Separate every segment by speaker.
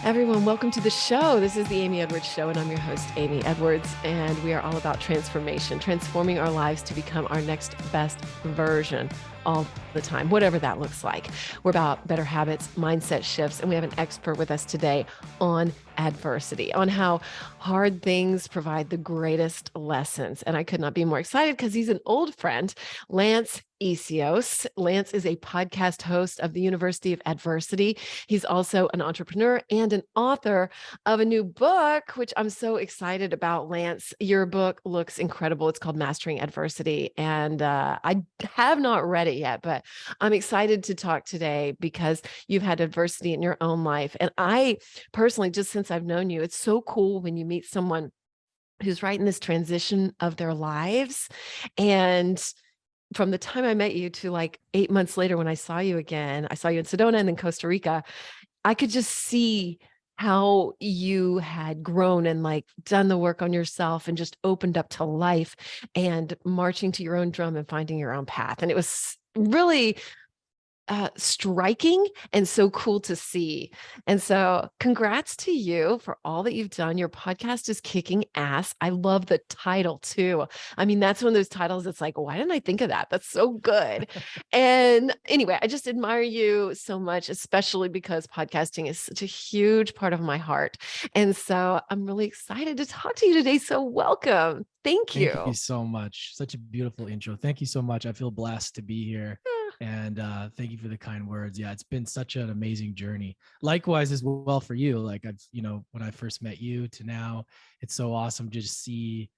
Speaker 1: Everyone, welcome to the show. This is the Amy Edwards Show, and I'm your host, Amy Edwards, and we are all about transformation, transforming our lives to become our next best version all the time, whatever that looks like. We're about better habits, mindset shifts, and we have an expert with us today on adversity, on how hard things provide the greatest lessons. And I could not be more excited because he's an old friend, Lance Essihos. Lance is a podcast host of the University of Adversity. He's also an entrepreneur and an author of a new book, which I'm so excited about. Lance, your book looks incredible. It's called Mastering Adversity. And I have not read it yet, but I'm excited to talk today because you've had adversity in your own life. And I personally, just since I've known you, it's so cool when you meet someone who's right in this transition of their lives. And from the time I met you to like 8 months later, when I saw you again, I saw you in Sedona and then Costa Rica, I could just see how you had grown and like done the work on yourself and just opened up to life and marching to your own drum and finding your own path. And it was really striking and so cool to see. And so congrats to you for all that you've done. Your podcast is kicking ass. I love the title too. I mean, that's one of those titles that's like, why didn't I think of that? That's so good. And anyway, I just admire you so much, especially because podcasting is such a huge part of my heart. And so I'm really excited to talk to you today. So welcome. Thank you.
Speaker 2: Thank you so much. Such a beautiful intro. Thank you so much. I feel blessed to be here. And thank you for the kind words. Yeah, it's been such an amazing journey. Likewise as well for you. Like when I first met you to now, it's so awesome to just see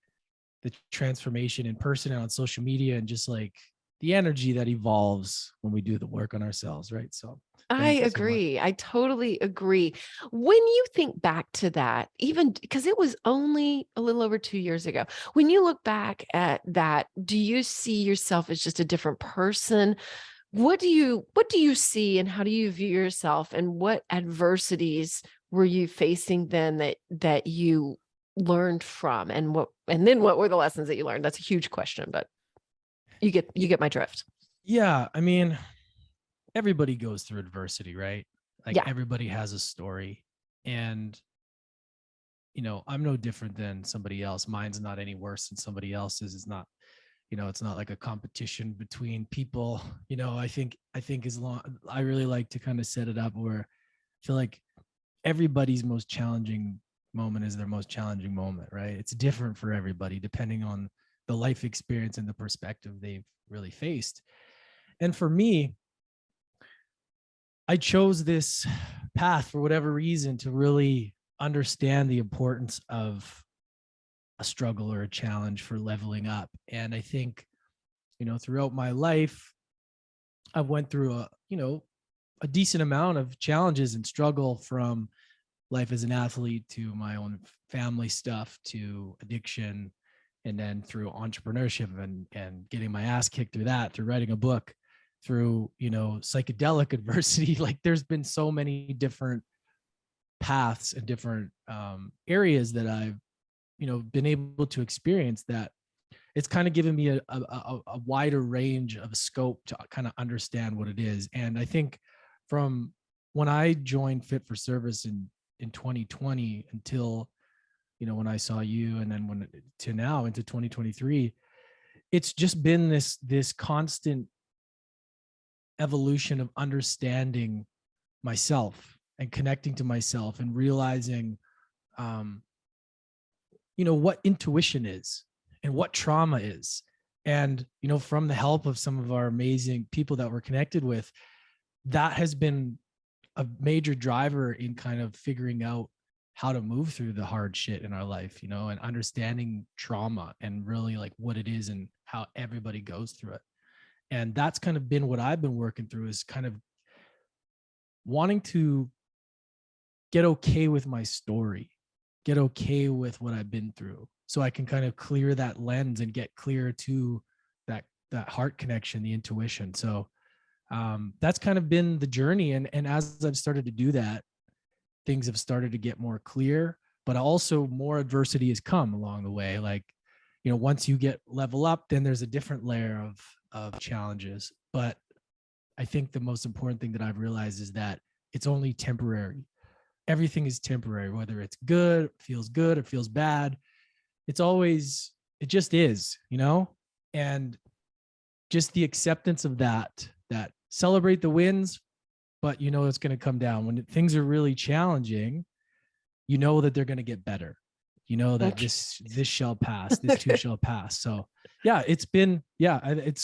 Speaker 2: the transformation in person and on social media and just like the energy that evolves when we do the work on ourselves, right? So
Speaker 1: I
Speaker 2: thank you so much.
Speaker 1: agree. I totally agree. When you think back to that, even because it was only a little over 2 years ago, when you look back at that, do you see yourself as just a different person? What do you see and how do you view yourself, and what adversities were you facing then that you learned from, and then what were the lessons that you learned? That's a huge question, but you get my drift.
Speaker 2: Yeah, I mean, everybody goes through adversity, right? Like
Speaker 1: Yeah.
Speaker 2: everybody has a story. And I'm no different than somebody else. Mine's not any worse than somebody else's. It's not, it's not like a competition between people. I think as long, I really like to kind of set it up where I feel like everybody's most challenging moment is their most challenging moment, right? It's different for everybody depending on the life experience and the perspective they've really faced. And for me, I chose this path for whatever reason to really understand the importance of a struggle or a challenge for leveling up. And I think, throughout my life, I've went through a decent amount of challenges and struggle, from life as an athlete to my own family stuff to addiction, and then through entrepreneurship and getting my ass kicked through that, through writing a book, through psychedelic adversity. Like there's been so many different paths and different areas that I've been able to experience, that it's kind of given me a wider range of a scope to kind of understand what it is. And I think from when I joined Fit for Service in 2020 until when I saw you, and then to now into 2023, it's just been this constant evolution of understanding myself and connecting to myself and realizing what intuition is and what trauma is. And from the help of some of our amazing people that we're connected with, that has been a major driver in kind of figuring out how to move through the hard shit in our life, and understanding trauma and really like what it is and how everybody goes through it. And that's kind of been what I've been working through, is kind of wanting to get okay with my story, get okay with what I've been through, so I can kind of clear that lens and get clear to that heart connection, the intuition. So that's kind of been the journey. And as I've started to do that, things have started to get more clear, but also more adversity has come along the way. Like, once you get level up, then there's a different layer of challenges. But I think the most important thing that I've realized is that it's only temporary. everything is temporary, whether it's good, it feels bad. It's always, it just is, and just the acceptance of that celebrate the wins, but it's going to come down when things are really challenging. That they're going to get better. That this shall pass, this too shall pass. So yeah, it's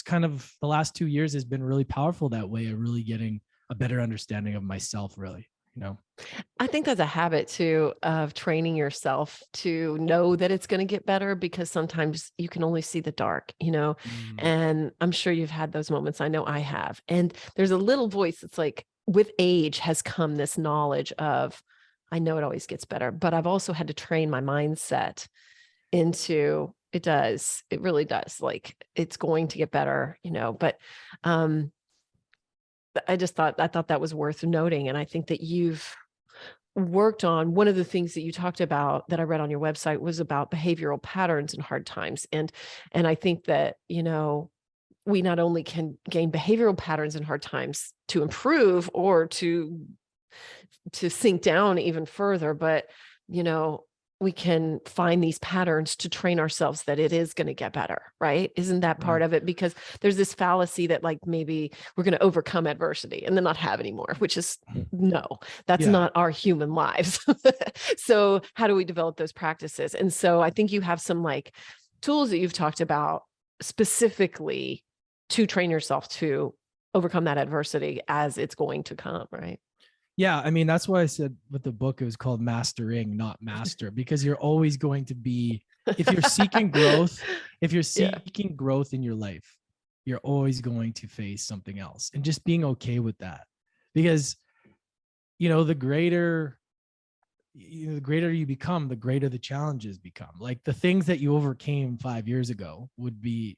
Speaker 2: kind of the last 2 years has been really powerful that way of really getting a better understanding of myself, really.
Speaker 1: I think that's a habit too, of training yourself to know that it's going to get better, because sometimes you can only see the dark, and I'm sure you've had those moments. I know I have. And there's a little voice that's like, with age has come this knowledge of, I know it always gets better, but I've also had to train my mindset into, it really does. Like, it's going to get better, but, I thought that was worth noting. And I think that you've worked on, one of the things that you talked about that I read on your website was about behavioral patterns in hard times. And I think that, we not only can gain behavioral patterns in hard times to improve or to sink down even further, but, we can find these patterns to train ourselves that it is going to get better, right? Isn't that part of it? Because there's this fallacy that, like, maybe we're going to overcome adversity and then not have anymore, which is no, that's not our human lives. So how do we develop those practices? And so I think you have some like tools that you've talked about specifically to train yourself to overcome that adversity as it's going to come, right?
Speaker 2: Yeah, I mean, that's why I said with the book, it was called Mastering, not Master, because you're always going to be, if you're seeking growth, in your life, you're always going to face something else, and just being okay with that. Because, the greater you become, the greater the challenges become. Like, the things that you overcame 5 years ago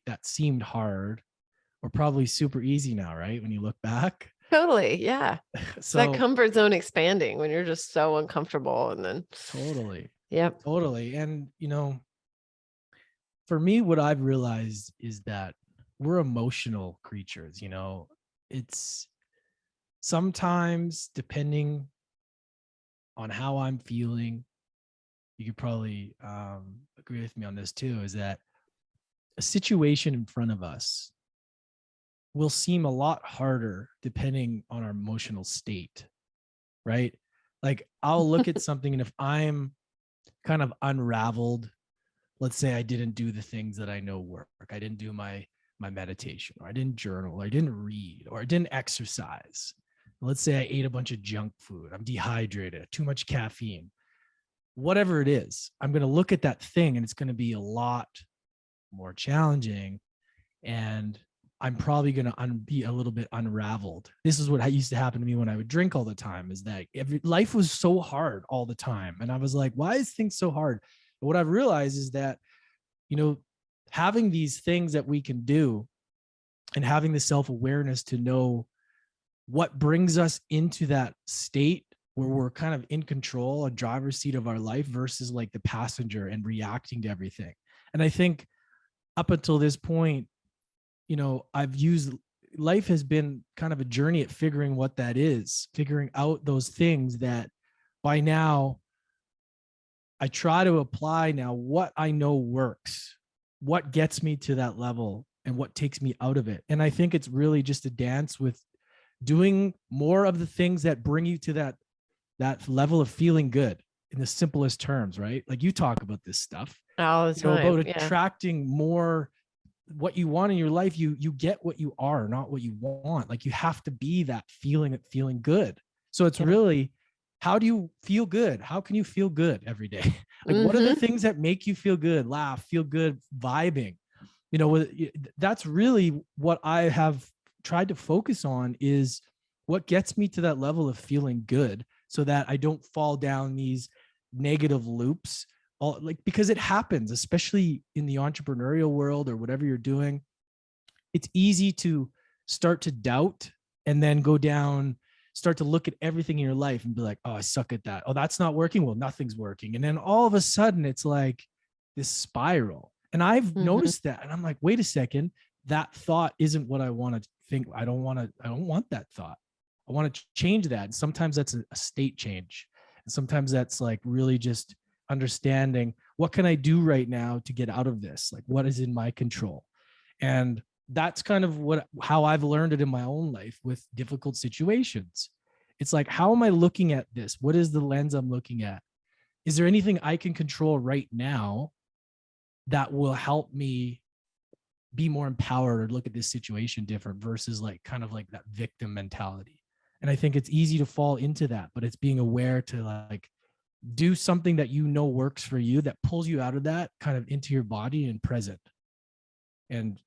Speaker 2: that seemed hard, or probably super easy now, right? When you look back.
Speaker 1: Totally. Yeah. So that comfort zone expanding when you're just so uncomfortable. And then
Speaker 2: totally.
Speaker 1: Yep.
Speaker 2: Totally. And, for me, what I've realized is that we're emotional creatures. It's sometimes, depending on how I'm feeling, you could probably agree with me on this too, is that a situation in front of us will seem a lot harder depending on our emotional state, right? Like, I'll look at something, and if I'm kind of unraveled, let's say I didn't do the things that I know work. I didn't do my meditation, or I didn't journal, or I didn't read, or I didn't exercise. Let's say I ate a bunch of junk food. I'm dehydrated, too much caffeine, whatever it is. I'm going to look at that thing, and it's going to be a lot more challenging. And I'm probably going to be a little bit unraveled. This is what used to happen to me when I would drink all the time, is that life was so hard all the time. And I was like, why is things so hard? But what I've realized is that, having these things that we can do, and having the self-awareness to know what brings us into that state where we're kind of in control, a driver's seat of our life, versus like the passenger and reacting to everything. And I think up until this point, life has been kind of a journey at figuring what that is, figuring out those things that by now I try to apply now what I know works, what gets me to that level, and what takes me out of it. And I think it's really just a dance with doing more of the things that bring you to that level of feeling good, in the simplest terms, right? Like, you talk about this stuff
Speaker 1: all the time,
Speaker 2: about attracting more what you want in your life. You get what you are, not what you want. Like, you have to be that feeling good. So it's really, how do you feel good? How can you feel good every day? Like, what are the things that make you feel good, laugh, feel good, vibing? That's really what I have tried to focus on, is what gets me to that level of feeling good, so that I don't fall down these negative loops. Because it happens, especially in the entrepreneurial world or whatever you're doing. It's easy to start to doubt, and then start to look at everything in your life and be like, oh, I suck at that. Oh, that's not working. Well, nothing's working. And then all of a sudden it's like this spiral. And I've noticed that. And I'm like, wait a second, that thought isn't what I want to think. I don't want that thought. I want to change that. And sometimes that's a state change. And sometimes that's like really just understanding, what can I do right now to get out of this? Like, what is in my control? And that's kind of how I've learned it in my own life with difficult situations. It's like, how am I looking at this? What is the lens I'm looking at? Is there anything I can control right now that will help me be more empowered or look at this situation different, versus like kind of like that victim mentality? And I think it's easy to fall into that, but it's being aware to like do something that you know works for you, that pulls you out of that kind of into your body and present, and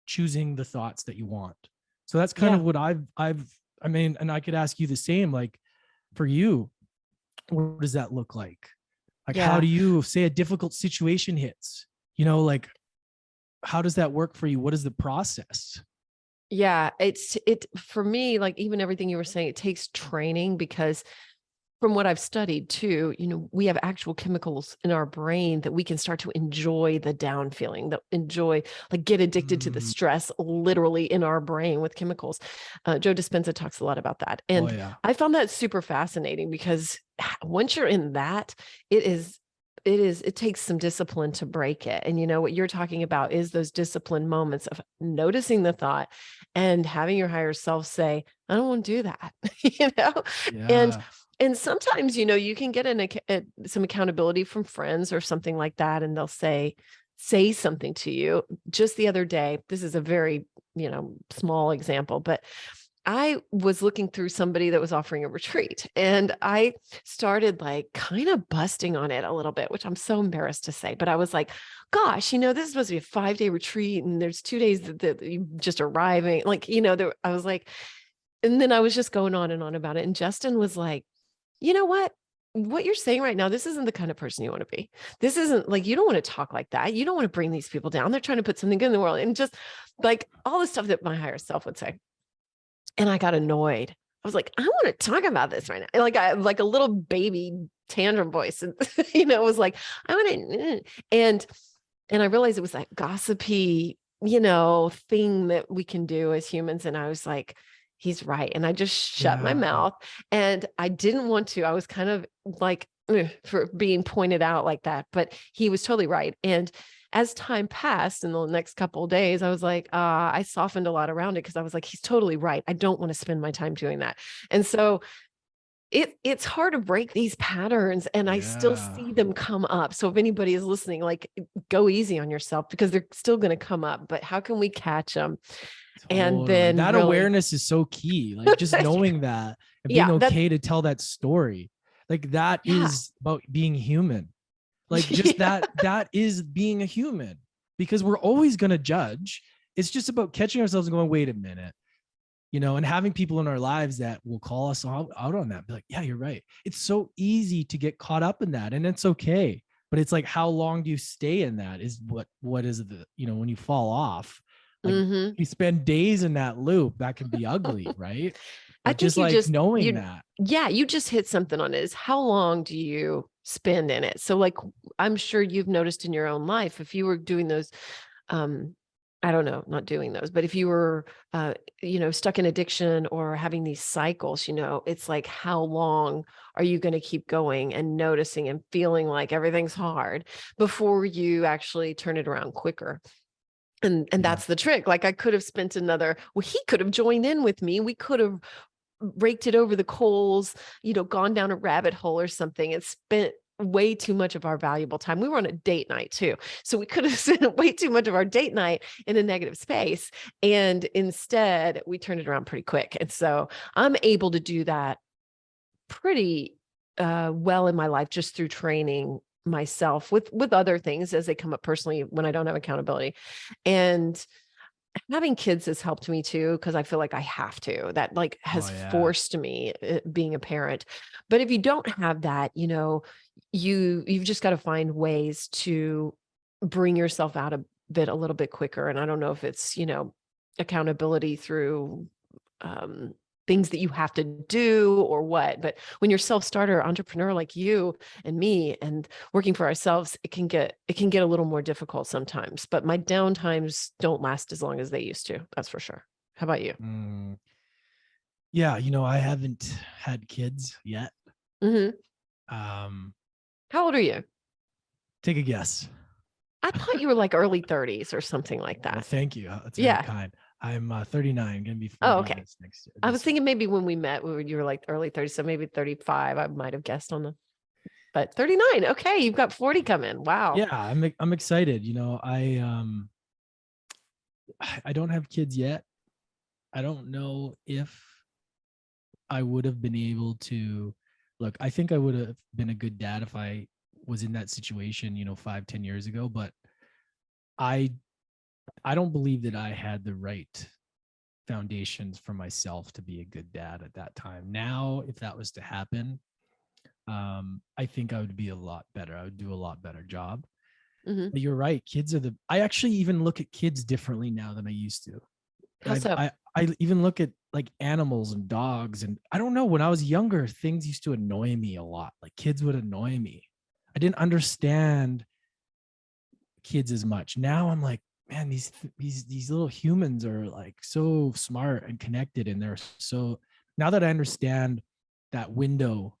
Speaker 2: choosing the thoughts that you want. So that's kind
Speaker 1: Yeah.
Speaker 2: of what I mean, and I could ask you the same, like for you, what does that look like? Like, how
Speaker 1: Yeah.
Speaker 2: do you say a difficult situation hits, like, how does that work for you? What is the process?
Speaker 1: Yeah. It for me, like even everything you were saying, it takes training, because from what I've studied too, we have actual chemicals in our brain that we can start to enjoy the down feeling, that enjoy, like get addicted to the
Speaker 2: Mm.
Speaker 1: stress literally in our brain with chemicals. Joe Dispenza talks a lot about that.
Speaker 2: Oh
Speaker 1: And
Speaker 2: yeah.
Speaker 1: I found that super fascinating, because once you're in that, it takes some discipline to break it. And what you're talking about is those disciplined moments of noticing the thought and having your higher self say, I don't want to do that, and
Speaker 2: Yeah.
Speaker 1: and sometimes, you can get some accountability from friends or something like that, and they'll say something to you. Just the other day, this is a very, small example, but I was looking through somebody that was offering a retreat, and I started like kind of busting on it a little bit, which I'm so embarrassed to say, but I was like, gosh, this is supposed to be a 5-day retreat, and there's 2 days that you just arriving. Like, I was like, and then I was just going on and on about it. And Justin was like, you know what? What you're saying right now, this isn't the kind of person you want to be. This isn't like, you don't want to talk like that. You don't want to bring these people down. They're trying to put something good in the world, and just like all the stuff that my higher self would say. And I got annoyed. I was like, I want to talk about this right now. Like a little baby tantrum voice. And, it was like, I want to, and I realized it was that gossipy, thing that we can do as humans. And I was like, he's right. And I just shut my
Speaker 2: Yeah.
Speaker 1: mouth, and I didn't want to. I was kind of like, ugh, for being pointed out like that, but he was totally right. And as time passed in the next couple of days, I was like, I softened a lot around it, because I was like, he's totally right. I don't want to spend my time doing that. And so it's hard to break these patterns, and I still
Speaker 2: Yeah.
Speaker 1: see them come up. So if anybody is listening, like, go easy on yourself, because they're still going to come up, but how can we catch them? And
Speaker 2: Totally.
Speaker 1: then
Speaker 2: That
Speaker 1: really,
Speaker 2: awareness is so key. Like just knowing that and being
Speaker 1: yeah, that's,
Speaker 2: okay to tell that story. Like that
Speaker 1: yeah,
Speaker 2: is about being human. Like just
Speaker 1: yeah,
Speaker 2: that is being a human, because we're always going to judge. It's just about catching ourselves and going, wait a minute, and having people in our lives that will call us out on that. Be like, yeah, you're right. It's so easy to get caught up in that, and it's okay. But it's like, how long do you stay in that is what is the, when you fall off, like
Speaker 1: hmm.
Speaker 2: you spend days in that loop, that can be ugly, right?
Speaker 1: I
Speaker 2: But
Speaker 1: think
Speaker 2: just like knowing
Speaker 1: you,
Speaker 2: that.
Speaker 1: yeah, you just hit something on it. Is how long do you spend in it? So like, I'm sure you've noticed in your own life, if you were doing those, um, I don't know, not doing those, but if you were, stuck in addiction or having these cycles, it's like, how long are you going to keep going and noticing and feeling like everything's hard before you actually turn it around quicker? And
Speaker 2: Yeah.
Speaker 1: that's the trick. Like, I could have spent well, he could have joined in with me. We could have raked it over the coals, gone down a rabbit hole or something, and spent way too much of our valuable time. We were on a date night too. So we could have spent way too much of our date night in a negative space. And instead, we turned it around pretty quick. And so I'm able to do that pretty well in my life, just through training myself with other things as they come up personally when I don't have accountability. And having kids has helped me too, because I feel like I have to. That like
Speaker 2: Oh
Speaker 1: has
Speaker 2: yeah.
Speaker 1: forced me, being a parent. But if you don't have that, you've just got to find ways to bring yourself out of it a little bit quicker. And I don't know if it's, accountability through um things that you have to do or what, but when you're self-starter entrepreneur like you and me and working for ourselves, it can get a little more difficult sometimes. But my downtimes don't last as long as they used to, that's for sure. How about you?
Speaker 2: Mm. Yeah, I haven't had kids yet.
Speaker 1: Mm-hmm.
Speaker 2: Um,
Speaker 1: How old are you?
Speaker 2: Take a guess.
Speaker 1: I thought you were like early 30s or something like
Speaker 2: Well,
Speaker 1: that.
Speaker 2: thank you. That's very
Speaker 1: Yeah.
Speaker 2: kind. I'm 39, gonna be
Speaker 1: Oh,
Speaker 2: 40
Speaker 1: okay.
Speaker 2: this next year.
Speaker 1: I was thinking maybe when we met, you were like early 30s, so maybe 35. I might have guessed on the, but 39. Okay, you've got 40 coming. Wow.
Speaker 2: Yeah, I'm excited. You know, I don't have kids yet. I don't know if I would have been able to look. I think I would have been a good dad if I was in that situation, 5, 10 years ago. But I I don't believe that I had the right foundations for myself to be a good dad at that time. Now, if that was to happen, I think I would be a lot better. I would do a lot better job.
Speaker 1: Mm-hmm.
Speaker 2: But you're right. I actually even look at kids differently now than I used to.
Speaker 1: How so?
Speaker 2: I even look at like animals and dogs. And I don't know, when I was younger, things used to annoy me a lot. Like kids would annoy me. I didn't understand kids as much. Now I'm like, man, these little humans are like so smart and connected, and they're so, now that I understand that window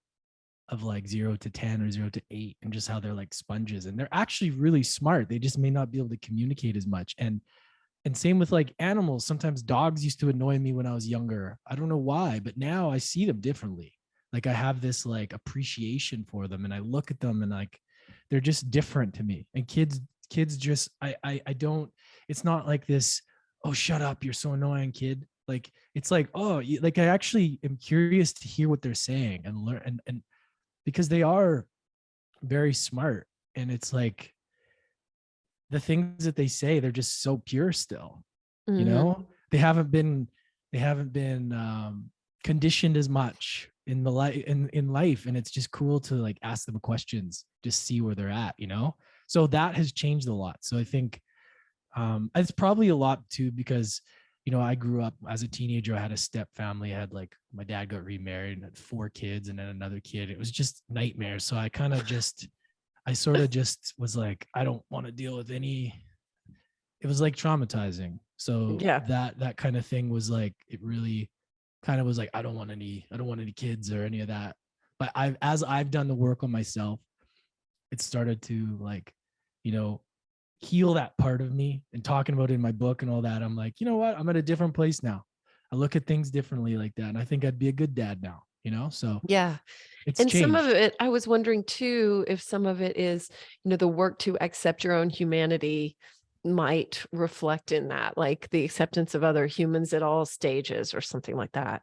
Speaker 2: of like 0 to 10 or 0 to 8 and just how they're like sponges, and they're actually really smart. They just may not be able to communicate as much. And same with like animals. Sometimes dogs used to annoy me when I was younger. I don't know why, but now I see them differently. Like I have this like appreciation for them, and I look at them and like they're just different to me. And kids just I don't, it's not like this, oh shut up, you're so annoying, kid. Like it's like, oh, like I actually am curious to hear what they're saying and learn, and because they are very smart. And it's like the things that they say, they're just so pure still.
Speaker 1: Mm-hmm.
Speaker 2: They haven't been conditioned as much in the life in life, and it's just cool to like ask them questions, just see where they're at. So that has changed a lot. So I think it's probably a lot too, because I grew up as a teenager. I had a step family. I had like, my dad got remarried and had 4 kids and then another kid. It was just nightmare. So I sort of just was like, I don't want to deal with any. It was like traumatizing. So
Speaker 1: Yeah.
Speaker 2: that kind of thing was like, it really kind of was like, I don't want any kids or any of that. But as I've done the work on myself, it started to like, you know, heal that part of me. And talking about it in my book and all that, I'm like, you know what? I'm at a different place now. I look at things differently like that. And I think I'd be a good dad now. So
Speaker 1: Yeah.
Speaker 2: it's
Speaker 1: And some of
Speaker 2: changed.
Speaker 1: it, I was wondering too, if some of it is, the work to accept your own humanity might reflect in that, like the acceptance of other humans at all stages or something like that.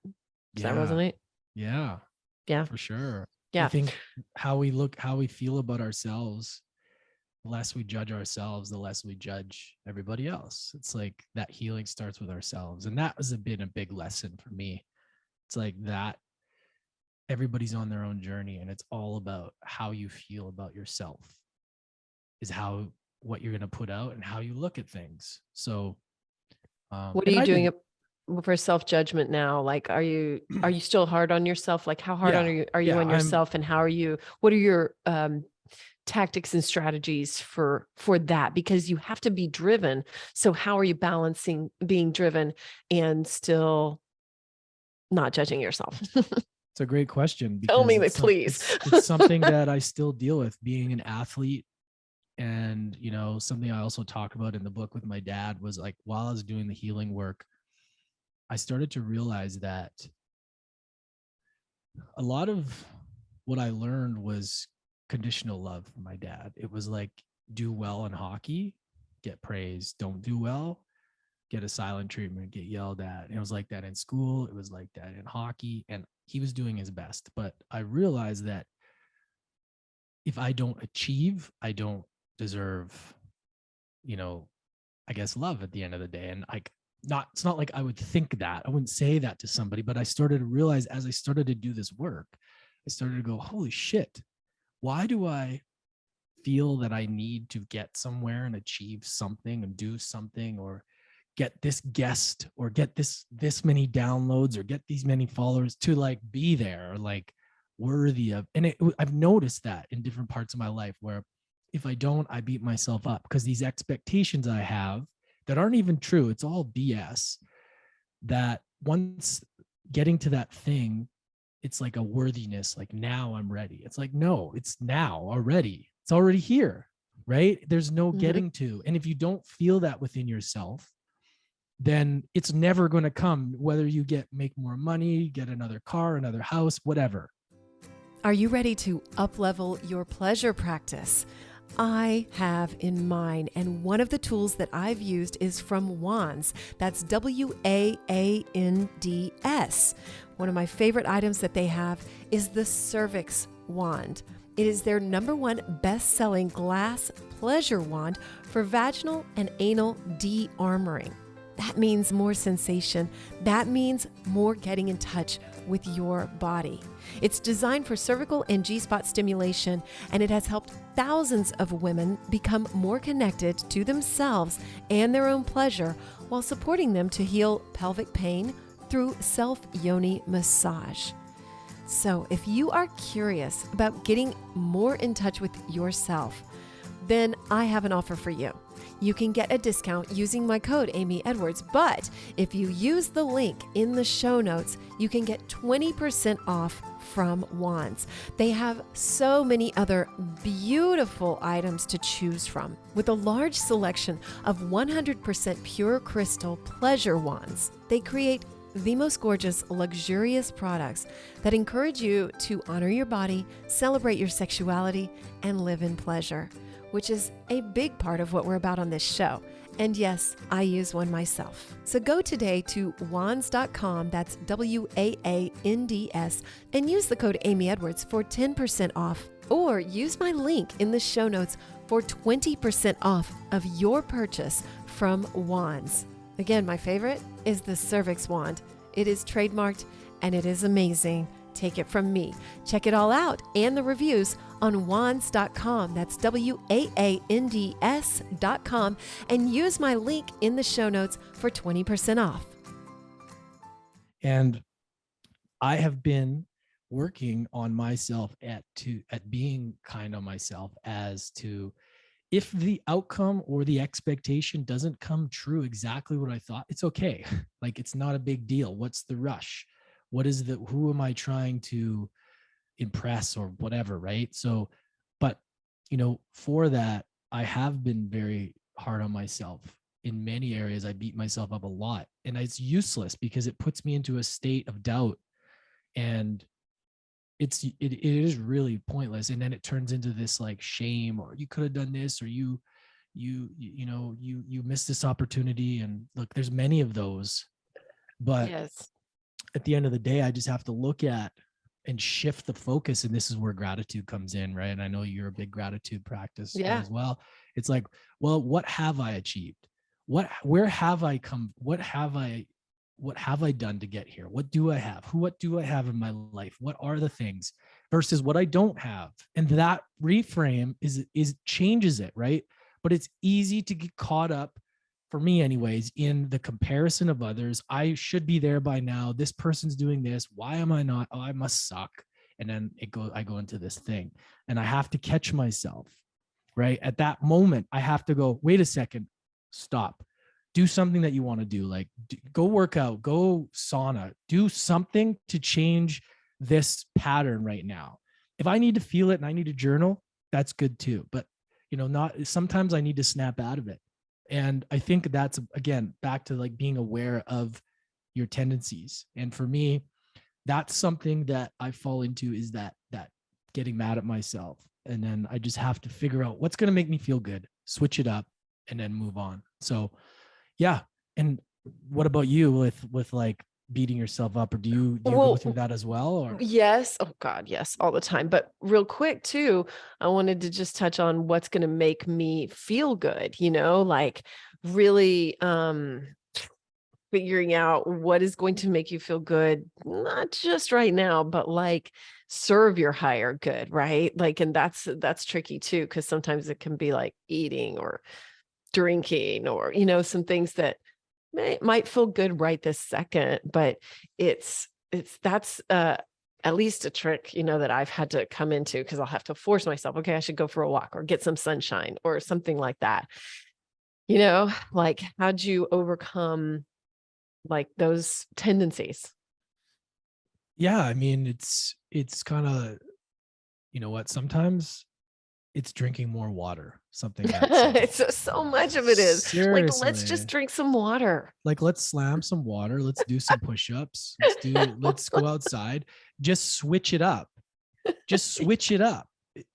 Speaker 1: Does that
Speaker 2: Yeah.
Speaker 1: resonate?
Speaker 2: Yeah,
Speaker 1: Yeah.
Speaker 2: for sure. I
Speaker 1: Yeah.
Speaker 2: think how we feel about ourselves, the less we judge ourselves, the less we judge everybody else. It's like that healing starts with ourselves. And that was a big lesson for me. It's like that everybody's on their own journey, and it's all about how you feel about yourself is how, what you're going to put out and how you look at things. So
Speaker 1: What are
Speaker 2: and
Speaker 1: you
Speaker 2: I
Speaker 1: doing
Speaker 2: did.
Speaker 1: for self-judgment now? Like, are you still hard on yourself? Like, how hard
Speaker 2: Yeah,
Speaker 1: are you
Speaker 2: yeah,
Speaker 1: on yourself, and what are your tactics and strategies for that? Because you have to be driven. So how are you balancing being driven and still not judging yourself?
Speaker 2: it's a great question,
Speaker 1: Tell
Speaker 2: because
Speaker 1: me, please.
Speaker 2: it's something that I still deal with, being an athlete. And something I also talk about in the book with my dad was like, while I was doing the healing work, I started to realize that a lot of what I learned was conditional love from my dad. It was like, do well in hockey, get praised. Don't do well, get a silent treatment, get yelled at. And it was like that in school. It was like that in hockey. And he was doing his best. But I realized that if I don't achieve, I don't deserve, I guess, love at the end of the day. And it's not like I would think that. I wouldn't say that to somebody, but I started to realize, as I started to do this work, I started to go, holy shit, why do I feel that I need to get somewhere and achieve something and do something, or get this guest, or get this many downloads, or get these many followers to like be there, or like worthy of. And I've noticed that in different parts of my life, where if I don't, I beat myself up, because these expectations I have that aren't even true, it's all BS, that once getting to that thing it's like a worthiness, like now I'm ready. It's like, no, it's now already. It's already here, right? There's no getting to. And if you don't feel that within yourself, then it's never going to come, whether you make more money, get another car, another house, whatever.
Speaker 1: Are you ready to up-level your pleasure practice? I have in mind, and one of the tools that I've used is from Wands. That's WAANDS. One of my favorite items that they have is the CERVIX Wand. It is their #1 best-selling glass pleasure wand for vaginal and anal de-armoring. That means more sensation. That means more getting in touch with your body. It's designed for cervical and G-spot stimulation, and it has helped thousands of women become more connected to themselves and their own pleasure while supporting them to heal pelvic pain through self-yoni massage. So if you are curious about getting more in touch with yourself, then I have an offer for you. You can get a discount using my code Amy Edwards, but if you use the link in the show notes, you can get 20% off from Wands. They have so many other beautiful items to choose from, with a large selection of 100% pure crystal pleasure wands. They create the most gorgeous, luxurious products that encourage you to honor your body, celebrate your sexuality, and live in pleasure, which is a big part of what we're about on this show. And yes, I use one myself. So go today to wands.com, that's WAANDS, and use the code Amy Edwards for 10% off, or use my link in the show notes for 20% off of your purchase from Wands. Again, my favorite is the CERVIX Wand. It is trademarked and it is amazing. Take it from me. Check it all out and the reviews on wands.com. That's WAANDS.com, and use my link in the show notes for 20% off.
Speaker 2: And I have been working on myself at being kind on myself, as to, if the outcome or the expectation doesn't come true exactly what I thought, it's okay. Like, it's not a big deal. What's the rush? Who am I trying to impress or whatever, right? So, but, for that, I have been very hard on myself in many areas. I beat myself up a lot, and it's useless because it puts me into a state of doubt, and it is really pointless. And then it turns into this like shame, or you could have done this, or you missed this opportunity. And look, there's many of those, but
Speaker 1: yes,
Speaker 2: at the end of the day, I just have to look at and shift the focus. And this is where gratitude comes in, right? And I know you're a big gratitude practice as well. It's like, well, what have I achieved? Where have I come? What have I done to get here? What do I have? What do I have in my life? What are the things versus what I don't have? And that reframe is changes it, right? But it's easy to get caught up, for me anyways, in the comparison of others. I should be there by now. This person's doing this. Why am I not? Oh, I must suck. And then I go into this thing, and I have to catch myself, right? At that moment, I have to go, wait a second, stop. Do something that you want to do. Like, go work out, go sauna, do something to change this pattern right now. If I need to feel it and I need to journal, that's good too. But, sometimes I need to snap out of it. And I think that's, again, back to like being aware of your tendencies. And for me, that's something that I fall into, is that getting mad at myself. And then I just have to figure out what's going to make me feel good, switch it up, and then move on. So yeah. And what about you with like beating yourself up, or do you go through that as well? Or
Speaker 1: yes. Oh God, yes, all the time. But real quick too, I wanted to just touch on what's going to make me feel good, like really figuring out what is going to make you feel good, not just right now, but like serve your higher good, right? Like, and that's tricky too, because sometimes it can be like eating or drinking, or some things that might feel good right this second, but that's at least a trick that I've had to come into, because I'll have to force myself, okay, I should go for a walk or get some sunshine or something like that. Like, how'd you overcome like those tendencies?
Speaker 2: Yeah, I mean, it's kind of, you know what, sometimes it's drinking more water, something that simple.
Speaker 1: So much of it is like, let's just
Speaker 2: Seriously.
Speaker 1: drink some water.
Speaker 2: Like, let's slam some water, let's do some push-ups, let's go outside, just switch it up. Just switch it up,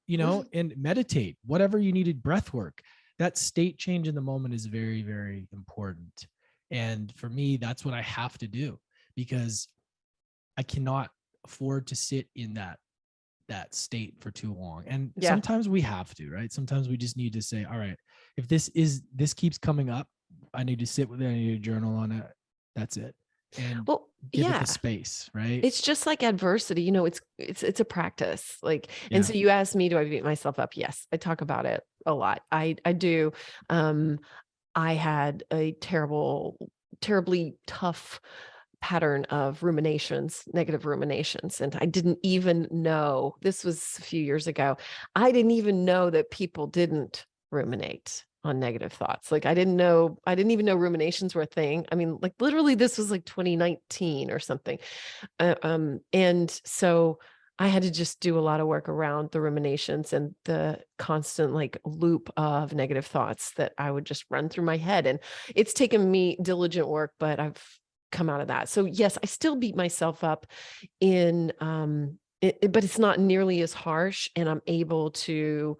Speaker 2: you know, and meditate, whatever you needed, breath work. That state change in the moment is very, very important. And for me, that's what I have to do, because I cannot afford to sit in that state for too long. And
Speaker 1: Yeah.
Speaker 2: sometimes we have to, right? Sometimes we just need to say, all right, if this keeps coming up, I need to sit with it, I need to journal on it. That's it. And
Speaker 1: Well,
Speaker 2: give it the
Speaker 1: yeah.
Speaker 2: space, right?
Speaker 1: It's just like adversity, it's a practice. Like, and
Speaker 2: Yeah.
Speaker 1: so you asked me, do I beat myself up? Yes, I talk about it a lot. I do. Um, I had a terribly tough pattern of ruminations, negative ruminations. And I didn't even know, this was a few years ago, I didn't even know that people didn't ruminate on negative thoughts. Like, I didn't even know ruminations were a thing. I mean, like, literally, this was like 2019 or something. And so I had to just do a lot of work around the ruminations and the constant like loop of negative thoughts that I would just run through my head. And it's taken me diligent work, but I've come out of that. So yes, I still beat myself up in but it's not nearly as harsh, and I'm able to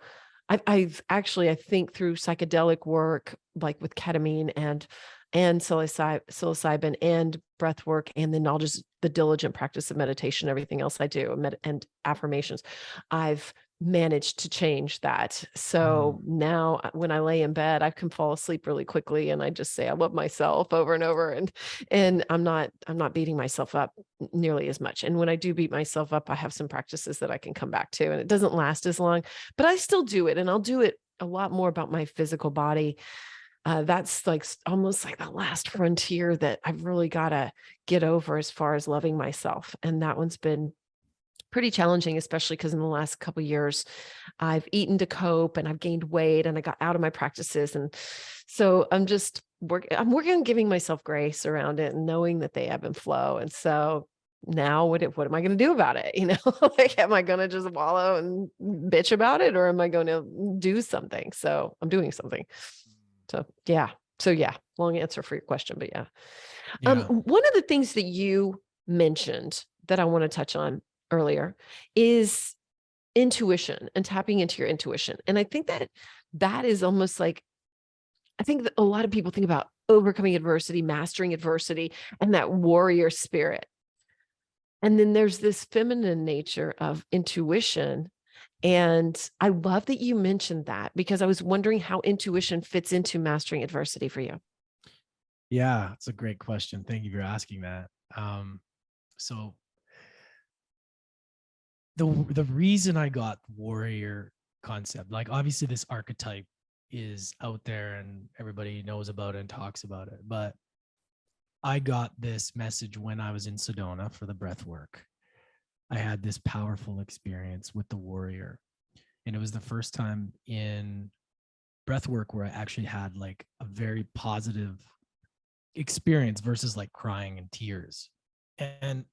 Speaker 1: I've actually, I think through psychedelic work, like with ketamine and psilocybin and breath work, and then I'll just the diligent practice of meditation, everything else I do, and affirmations, I've managed to change that.
Speaker 2: Mm.
Speaker 1: So now when I lay in bed, I can fall asleep really quickly, and I just say I love myself over and over, and I'm not beating myself up nearly as much. And when I do beat myself up, I have some practices that I can come back to, and it doesn't last as long, but I still do it, and I'll do it a lot more about my physical body. That's like almost like the last frontier that I've really got to get over as far as loving myself. And that one's been pretty challenging, especially because in the last couple of years, I've eaten to cope and I've gained weight and I got out of my practices. And so I'm working on giving myself grace around it and knowing that they ebb and flow. And so now what am I going to do about it? Like, am I going to just wallow and bitch about it, or am I going to do something? So I'm doing something. So yeah. So yeah, long answer for your question, but yeah.
Speaker 2: Yeah.
Speaker 1: One of the things that you mentioned that I want to touch on earlier is intuition and tapping into your intuition. And I think that that is almost like, I think that a lot of people think about overcoming adversity, mastering adversity, and that warrior spirit. And then there's this feminine nature of intuition. And I love that you mentioned that, because I was wondering how intuition fits into mastering adversity for you.
Speaker 2: Yeah, it's a great question. Thank you for asking that. So the reason I got warrior concept, like obviously this archetype is out there and everybody knows about it and talks about it, but I got this message when I was in Sedona for the breath work. I had this powerful experience with the warrior, and it was the first time in breath work where I actually had like a very positive experience versus like crying and tears. And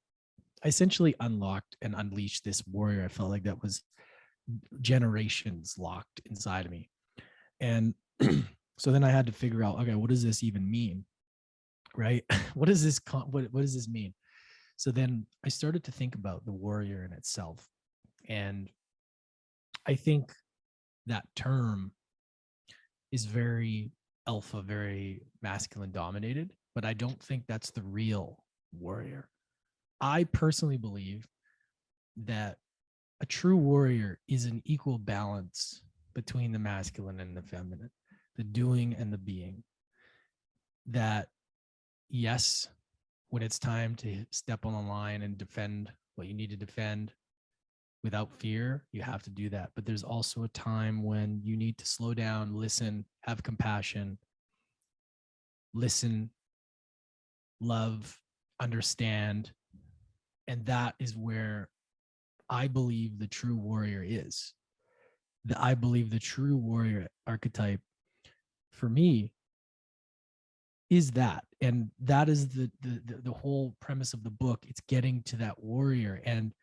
Speaker 2: I essentially unlocked and unleashed this warrior. I felt like that was generations locked inside of me. And so then I had to figure out, okay, what does this even mean? Right? What does this what does this mean? So then I started to think about the warrior in itself. And I think that term is very alpha, very masculine dominated, but I don't think that's the real warrior. I personally believe that a true warrior is an equal balance between the masculine and the feminine, the doing and the being. That, yes, when it's time to step on the line and defend what you need to defend without fear, you have to do that. But there's also a time when you need to slow down, listen, have compassion, listen, love, understand. And that is where I believe the true warrior is. I believe the true warrior archetype for me is that. And that is the whole premise of the book. It's getting to that warrior. And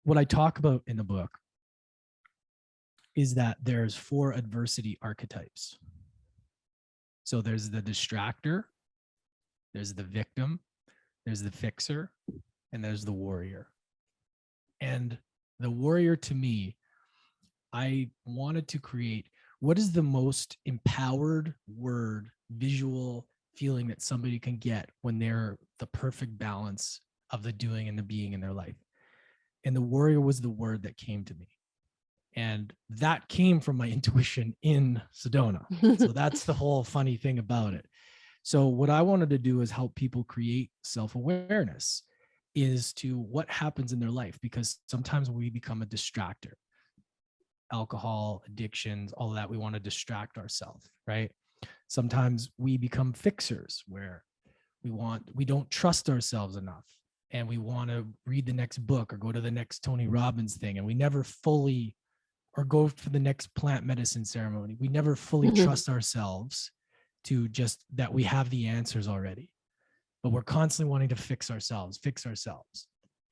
Speaker 2: what I talk about in the book is that there's 4 adversity archetypes. So there's the distractor, there's the victim, there's the fixer, and there's the warrior. And the warrior, to me, I wanted to create what is the most empowered word, visual feeling that somebody can get when they're the perfect balance of the doing and the being in their life. And the warrior was the word that came to me. And that came from my intuition in Sedona. So that's the whole funny thing about it. So what I wanted to do is help people create self-awareness is to what happens in their life, because sometimes we become a distractor. Alcohol, addictions, all of that, we want to distract ourselves, right? Sometimes we become fixers where we don't trust ourselves enough, and we want to read the next book or go to the next Tony Robbins thing, and we never fully, or go for the next plant medicine ceremony. We never fully trust ourselves to just that we have the answers already, but we're constantly wanting to fix ourselves.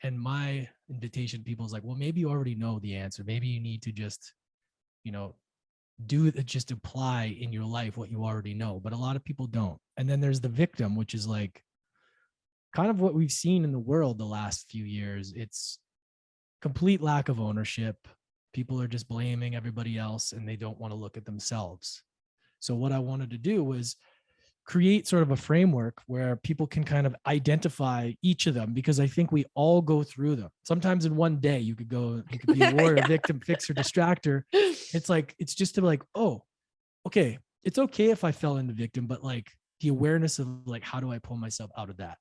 Speaker 2: And my invitation to people is like, well, maybe you already know the answer. Maybe you need to just, just apply in your life what you already know. But a lot of people don't. And then there's the victim, which is like kind of what we've seen in the world the last few years. It's complete lack of ownership. People are just blaming everybody else and they don't want to look at themselves. So what I wanted to do was create sort of a framework where people can kind of identify each of them, because I think we all go through them. Sometimes in one day you could be a warrior,
Speaker 1: Yeah.
Speaker 2: victim, fixer, distractor. It's just to like, oh, okay, it's okay if I fell into victim, but like the awareness of like, how do I pull myself out of that?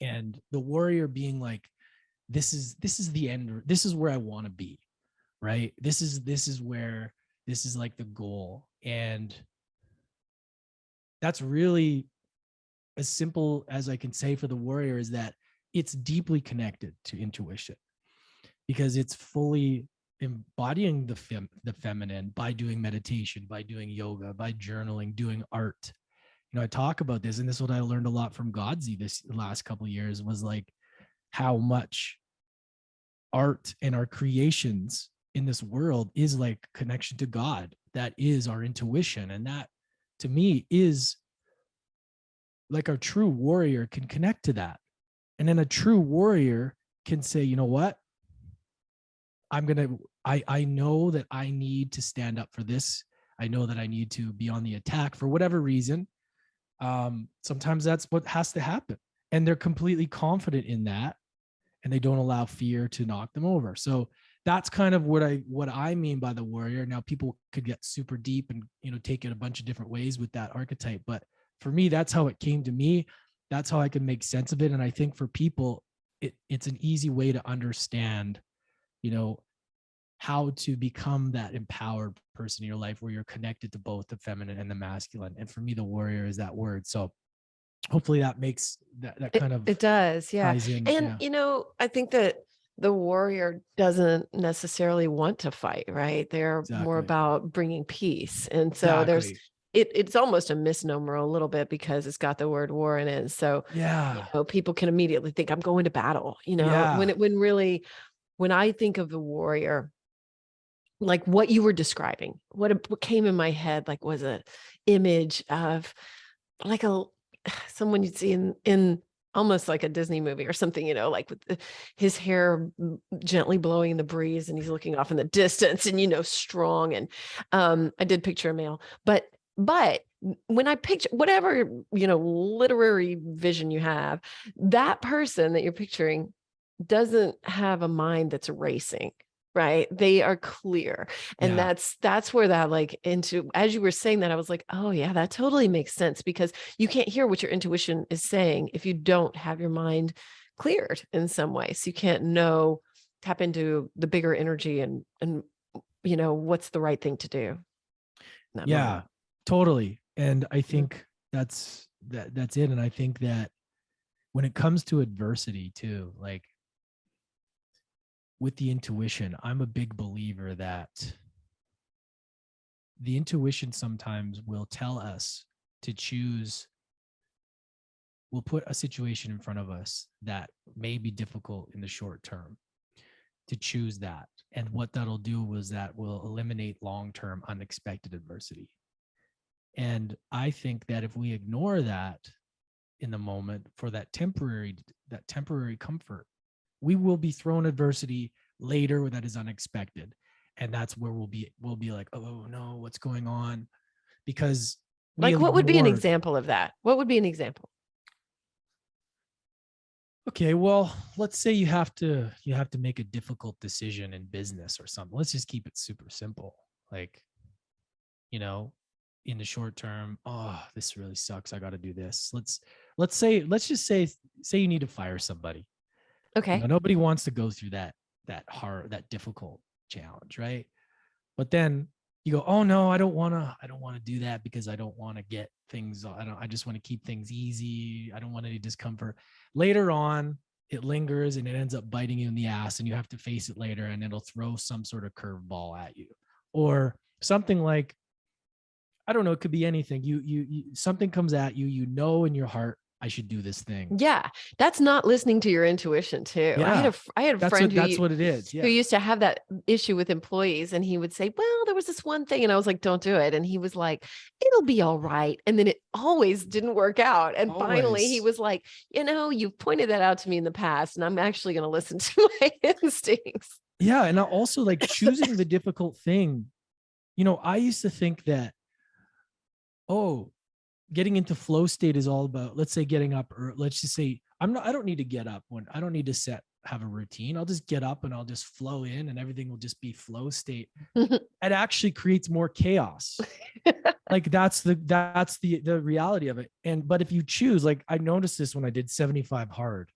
Speaker 2: And the warrior being like, this is the end. This is where I want to be, right? This is like the goal. And that's really as simple as I can say for the warrior, is that it's deeply connected to intuition, because it's fully embodying the feminine by doing meditation, by doing yoga, by journaling, doing art. I talk about this, and this is what I learned a lot from Godzi this last couple of years, was like how much art and our creations in this world is like connection to God. That is our intuition. And that to me is like our true warrior can connect to that. And then a true warrior can say, you know what? I know that I need to stand up for this. I know that I need to be on the attack for whatever reason. Sometimes that's what has to happen. And they're completely confident in that, and they don't allow fear to knock them over. So that's kind of what I mean by the warrior. Now people could get super deep and, take it a bunch of different ways with that archetype. But for me, that's how it came to me. That's how I can make sense of it. And I think for people, it's an easy way to understand, how to become that empowered person in your life where you're connected to both the feminine and the masculine. And for me, the warrior is that word. So hopefully that makes that kind of
Speaker 1: It does, yeah.
Speaker 2: ties in.
Speaker 1: And I think that the warrior doesn't necessarily want to fight, right? They're more
Speaker 2: Exactly.
Speaker 1: about bringing peace. And so it's almost a misnomer a little bit, because it's got the word war in it. So
Speaker 2: Yeah.
Speaker 1: people can immediately think I'm going to battle,
Speaker 2: Yeah.
Speaker 1: when I think of the warrior, like what you were describing, what came in my head, like, was an image of like someone you'd see in almost like a Disney movie or something, like with his hair gently blowing in the breeze, and he's looking off in the distance, and strong. And I did picture a male, but when I picture whatever literary vision you have, that person that you're picturing doesn't have a mind that's racing. Right. They are clear. And
Speaker 2: Yeah.
Speaker 1: that's where that as you were saying that, I was like, oh yeah, that totally makes sense, because you can't hear what your intuition is saying if you don't have your mind cleared in some way. So you can't tap into the bigger energy and what's the right thing to do in that
Speaker 2: Yeah,
Speaker 1: moment.
Speaker 2: totally. And I think that's it. And I think that when it comes to adversity too, like with the intuition, I'm a big believer that the intuition sometimes will tell us to choose. We'll put a situation in front of us that may be difficult in the short term, to choose that. And what that'll do is that will eliminate long-term unexpected adversity. And I think that if we ignore that in the moment for that temporary comfort, we will be thrown adversity later that is unexpected. And that's where we'll be like, oh no, what's going on? Because
Speaker 1: like, what would be an example of that? What would be an example?
Speaker 2: Okay, well, let's say you have to make a difficult decision in business or something. Let's just keep it super simple. Like, in the short term, oh, this really sucks. I got to do this. Let's just say you need to fire somebody.
Speaker 1: Okay.
Speaker 2: Nobody wants to go through that difficult challenge, right? But then you go, oh no, I don't want to do that because I don't want to get things. I just want to keep things easy. I don't want any discomfort. Later on, it lingers and it ends up biting you in the ass, and you have to face it later, and it'll throw some sort of curveball at you, or something like, I don't know, it could be anything. You something comes at you, in your heart, I should do this thing.
Speaker 1: Yeah. That's not listening to your intuition too.
Speaker 2: Yeah.
Speaker 1: I had a friend
Speaker 2: that's what it is. Yeah.
Speaker 1: Who used to have that issue with employees, and he would say, well, there was this one thing. And I was like, don't do it. And he was like, it'll be all right. And then it always didn't work out. And finally he was like, you've pointed that out to me in the past, and I'm actually going to listen to my instincts.
Speaker 2: Yeah. And also, like, choosing the difficult thing. I used to think that, getting into flow state is all about, let's say, getting up, or let's just say I don't need to get up I don't need to have a routine. I'll just get up and I'll just flow in, and everything will just be flow state. It actually creates more chaos. Like that's the reality of it. But if you choose, like, I noticed this when I did 75 hard.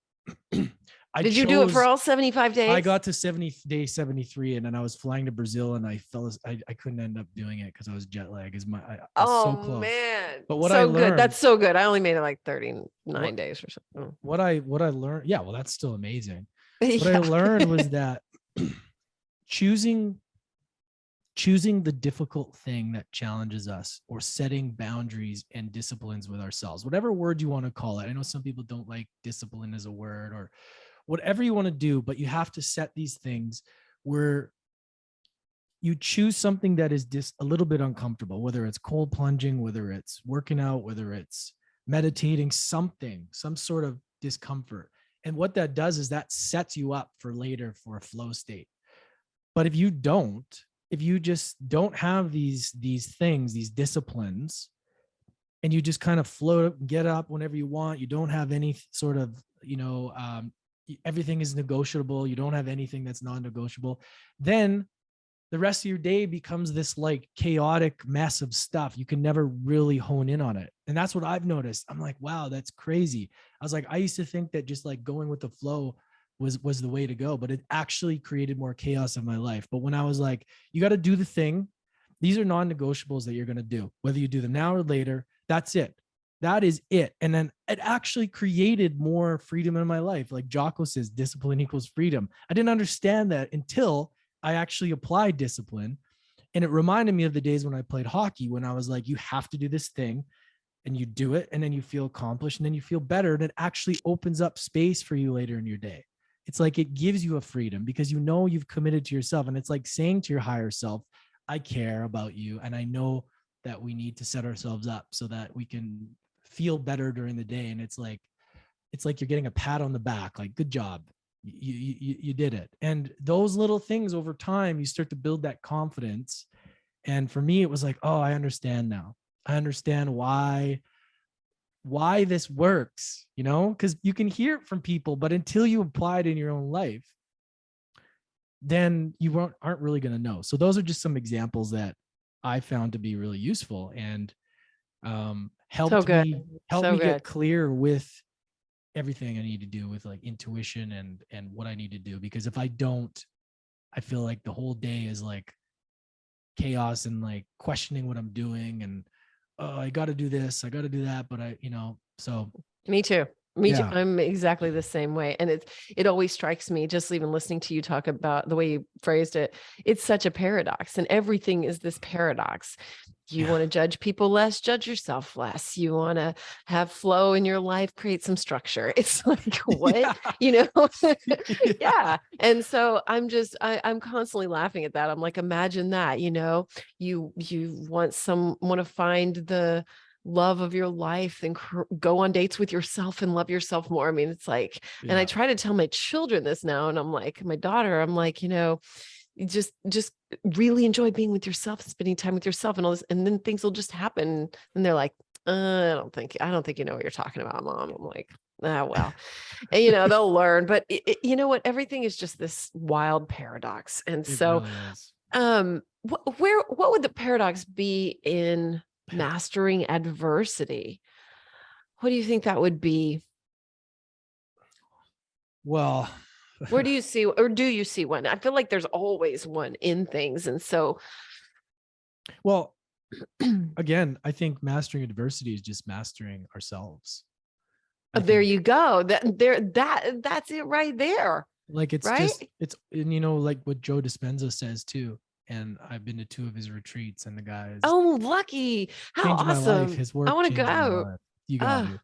Speaker 1: Did you do it for all 75 days?
Speaker 2: I got to day 73, and then I was flying to Brazil, and I couldn't end up doing it because I was jet lag. I was so close. Man.
Speaker 1: But what I learned, good. That's so good. I only made it like 39 days or something.
Speaker 2: What I learned, yeah, well, that's still amazing. What I learned was that choosing the difficult thing that challenges us, or setting boundaries and disciplines with ourselves, whatever word you want to call it. I know some people don't like discipline as a word, or whatever you want to do, but you have to set these things where you choose something that is just a little bit uncomfortable, whether it's cold plunging, whether it's working out, whether it's meditating, some sort of discomfort. And what that does is that sets you up for later for a flow state. But if you just don't have these things, these disciplines, and you just kind of float, get up whenever you want, you don't have any sort of, everything is negotiable, you don't have anything that's non-negotiable, then the rest of your day becomes this like chaotic mess of stuff. You can never really hone in on it. And that's what I've noticed. I'm like, wow, that's crazy. I was like, I used to think that just like going with the flow was the way to go, but it actually created more chaos in my life. But when I was like, you got to do the thing, these are non-negotiables that you're going to do, whether you do them now or later, that's it. That is it. And then it actually created more freedom in my life. Like Jocko says, discipline equals freedom. I didn't understand that until I actually applied discipline. And it reminded me of the days when I played hockey, when I was like, you have to do this thing, and you do it, and then you feel accomplished, and then you feel better. And it actually opens up space for you later in your day. It's like it gives you a freedom because you've committed to yourself. And it's like saying to your higher self, I care about you. And I know that we need to set ourselves up so that we can feel better during the day. And it's like you're getting a pat on the back, like, good job. You did it. And those little things over time, you start to build that confidence. And for me, it was like, oh, I understand now. I understand why this works, because you can hear it from people, but until you apply it in your own life, then you aren't really going to know. So those are just some examples that I found to be really useful and helped me get clear with everything I need to do with like intuition and what I need to do. Because if I don't, I feel like the whole day is like chaos and like questioning what I'm doing, and I got to do this, I got to do that, but so.
Speaker 1: Me too. Too. I'm exactly the same way. And it always strikes me, just even listening to you talk about the way you phrased it, it's such a paradox, and everything is this paradox. You want to judge people less, judge yourself less. You want to have flow in your life, create some structure. It's like, what,
Speaker 2: Yeah.
Speaker 1: Yeah. And so I'm constantly laughing at that. I'm like, imagine that, you want to find the love of your life and go on dates with yourself and love yourself more. I mean, it's like, and I try to tell my children this now, and I'm like, my daughter, I'm like, you just really enjoy being with yourself, spending time with yourself and all this, and then things will just happen. And they're like, I don't think you know what you're talking about, Mom. I'm like, well, and they'll learn, but you know what? Everything is just this wild paradox. And
Speaker 2: It
Speaker 1: so,
Speaker 2: really is.
Speaker 1: what would the paradox be in mastering adversity? What do you think that would be?
Speaker 2: Well,
Speaker 1: where do you see, or do you see one? I feel like there's always one in things. And so,
Speaker 2: well, again, I think mastering adversity is just mastering ourselves.
Speaker 1: there you go. That's it right there.
Speaker 2: Like, it's
Speaker 1: right?
Speaker 2: just, and like what Joe Dispenza says too. And I've been to 2 of his retreats, and the guys
Speaker 1: Lucky. How
Speaker 2: changed my life.
Speaker 1: awesome.
Speaker 2: His work
Speaker 1: I want to
Speaker 2: changed my
Speaker 1: go.
Speaker 2: life. You got to.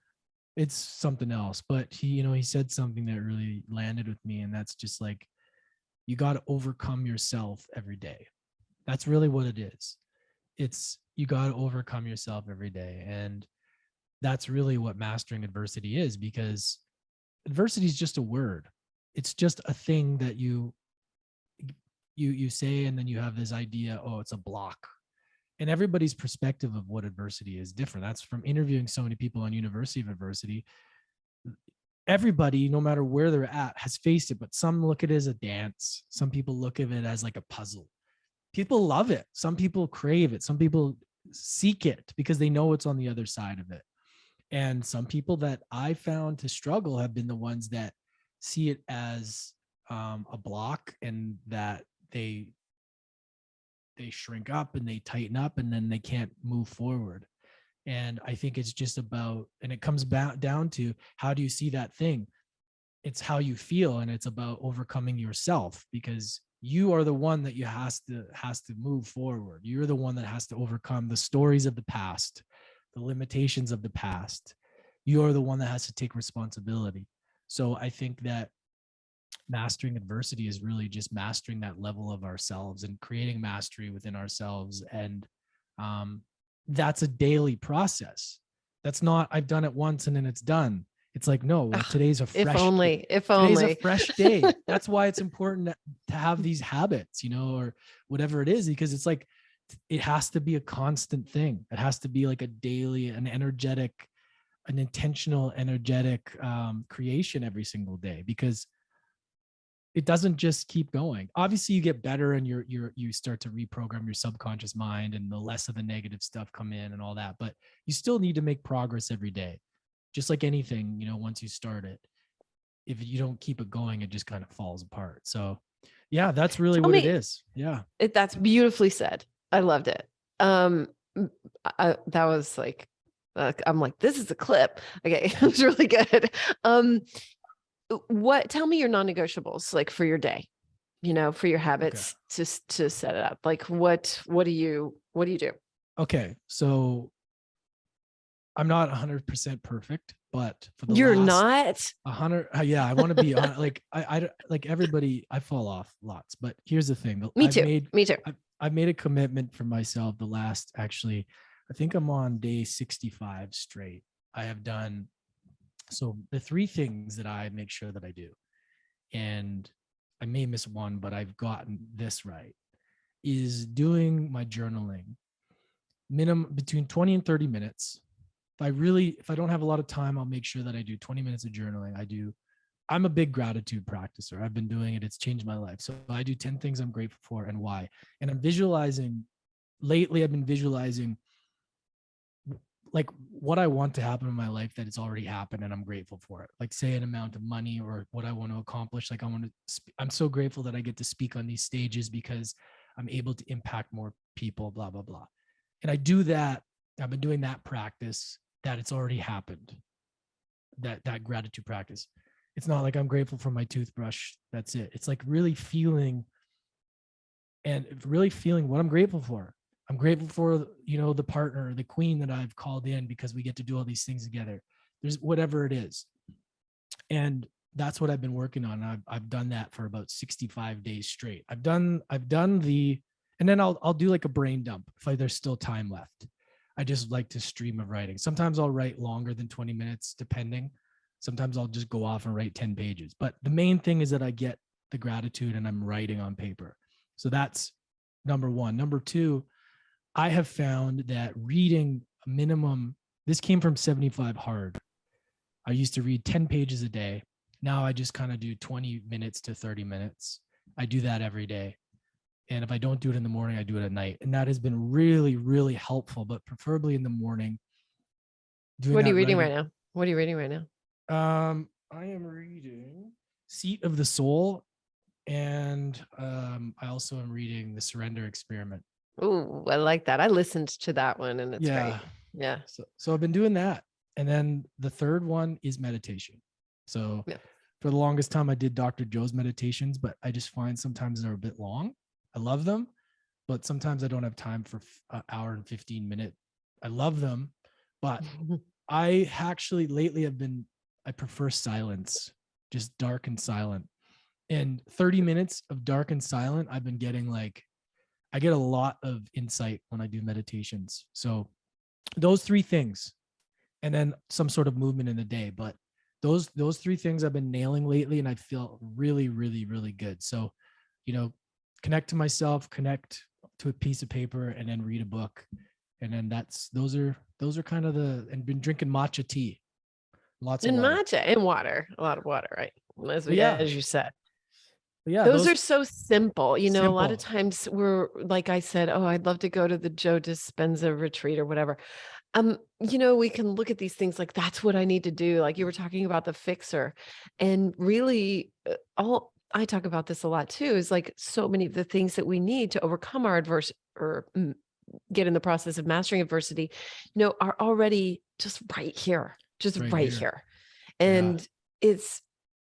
Speaker 2: It's something else. But he said something that really landed with me, and that's just like, you got to overcome yourself every day. That's really what it is. It's, you got to overcome yourself every day. And that's really what mastering adversity is, because adversity is just a word. It's just a thing that you say, and then you have this idea, oh, it's a block. And everybody's perspective of what adversity is different. That's from interviewing so many people on University of Adversity. Everybody, no matter where they're at, has faced it, but some look at it as a dance. Some people look at it as like a puzzle. People love it. Some people crave it. Some people seek it because they know it's on the other side of it. And some people that I found to struggle have been the ones that see it as a block, and that they shrink up and they tighten up, and then they can't move forward. And I think it's just about, and it comes back down to, how do you see that thing? It's how you feel, and it's about overcoming yourself, because you are the one that has to move forward. You're the one that has to overcome the stories of the past, the limitations of the past. You're the one that has to take responsibility. So I think that mastering adversity is really just mastering that level of ourselves and creating mastery within ourselves. And that's a daily process. That's not, I've done it once and then it's done. It's like, no, well, today's a fresh day. Today's a fresh day. That's why it's important to have these habits, or whatever it is, because it's like, it has to be a constant thing. It has to be like a daily, an intentional, energetic creation every single day, because it doesn't just keep going. Obviously you get better, and you start to reprogram your subconscious mind, and the less of the negative stuff come in and all that, but you still need to make progress every day. Just like anything, once you start it, if you don't keep it going, it just kind of falls apart. So yeah, that's really what it is. Yeah.
Speaker 1: That's beautifully said. I loved it. That was like, I'm like, this is a clip. Okay. It was really good. Tell me your non-negotiables, like for your day, for your habits, to set it up. Like what do you do?
Speaker 2: Okay. So I'm not 100% perfect, but for the
Speaker 1: You're
Speaker 2: last
Speaker 1: not
Speaker 2: 100. Yeah. I want to be on, like, I like everybody, I fall off lots, but here's the thing.
Speaker 1: Me too.
Speaker 2: I've made a commitment for myself the last, actually, I think I'm on day 65 straight. I have done. So the 3 things that I make sure that I do, and I may miss one, but I've gotten this right, is doing my journaling minimum between 20 and 30 minutes. If I don't have a lot of time, I'll make sure that I do 20 minutes of journaling. I'm a big gratitude practicer. I've been doing it. It's changed my life. So I do 10 things I'm grateful for and why. And I've been visualizing like what I want to happen in my life that it's already happened, and I'm grateful for it. Like, say, an amount of money or what I want to accomplish. Like, I'm so grateful that I get to speak on these stages because I'm able to impact more people, blah, blah, blah. And I do that. I've been doing that practice, that it's already happened. That gratitude practice. It's not like I'm grateful for my toothbrush. That's it. It's like really feeling what I'm grateful for. I'm grateful for, the partner, the queen that I've called in because we get to do all these things together. There's whatever it is. And that's what I've been working on. I've done that for about 65 days straight. I've done and then I'll do like a brain dump if there's still time left. I just like to stream of writing. Sometimes I'll write longer than 20 minutes, depending. Sometimes I'll just go off and write 10 pages. But the main thing is that I get the gratitude and I'm writing on paper. So that's number one. Number two, I have found that reading a minimum, this came from 75 Hard. I used to read 10 pages a day. Now I just kind of do 20 minutes to 30 minutes. I do that every day. And if I don't do it in the morning, I do it at night. And that has been really, really helpful, but preferably in the morning.
Speaker 1: What are you reading right now? What are you reading right now?
Speaker 2: I am reading Seat of the Soul. And I also am reading The Surrender Experiment.
Speaker 1: Oh, I like that. I listened to that one and it's great. Yeah.
Speaker 2: So I've been doing that. And then the third one is meditation. So for the longest time, I did Dr. Joe's meditations, but I just find sometimes they're a bit long. I love them, but sometimes I don't have time for an hour and 15 minutes. I love them, but I actually lately I prefer silence, just dark and silent. And 30 minutes of dark and silent, I've been getting I get a lot of insight when I do meditations. So those three things, and then some sort of movement in the day. But those three things I've been nailing lately, and I feel really, really, really good. So, connect to myself, connect to a piece of paper, and then read a book. And then those are kind of and been drinking matcha tea. Lots of water.
Speaker 1: Matcha and water, a lot of water, right? As you said.
Speaker 2: Yeah,
Speaker 1: those are so simple. A lot of
Speaker 2: simple.
Speaker 1: times we're like I said, oh, I'd love to go to the Joe Dispenza retreat or whatever. We can look at these things like that's what I need to do. Like you were talking about the fixer, and really all I talk about this a lot too, is like so many of the things that we need to overcome our get in the process of mastering adversity, are already just right here, right here. And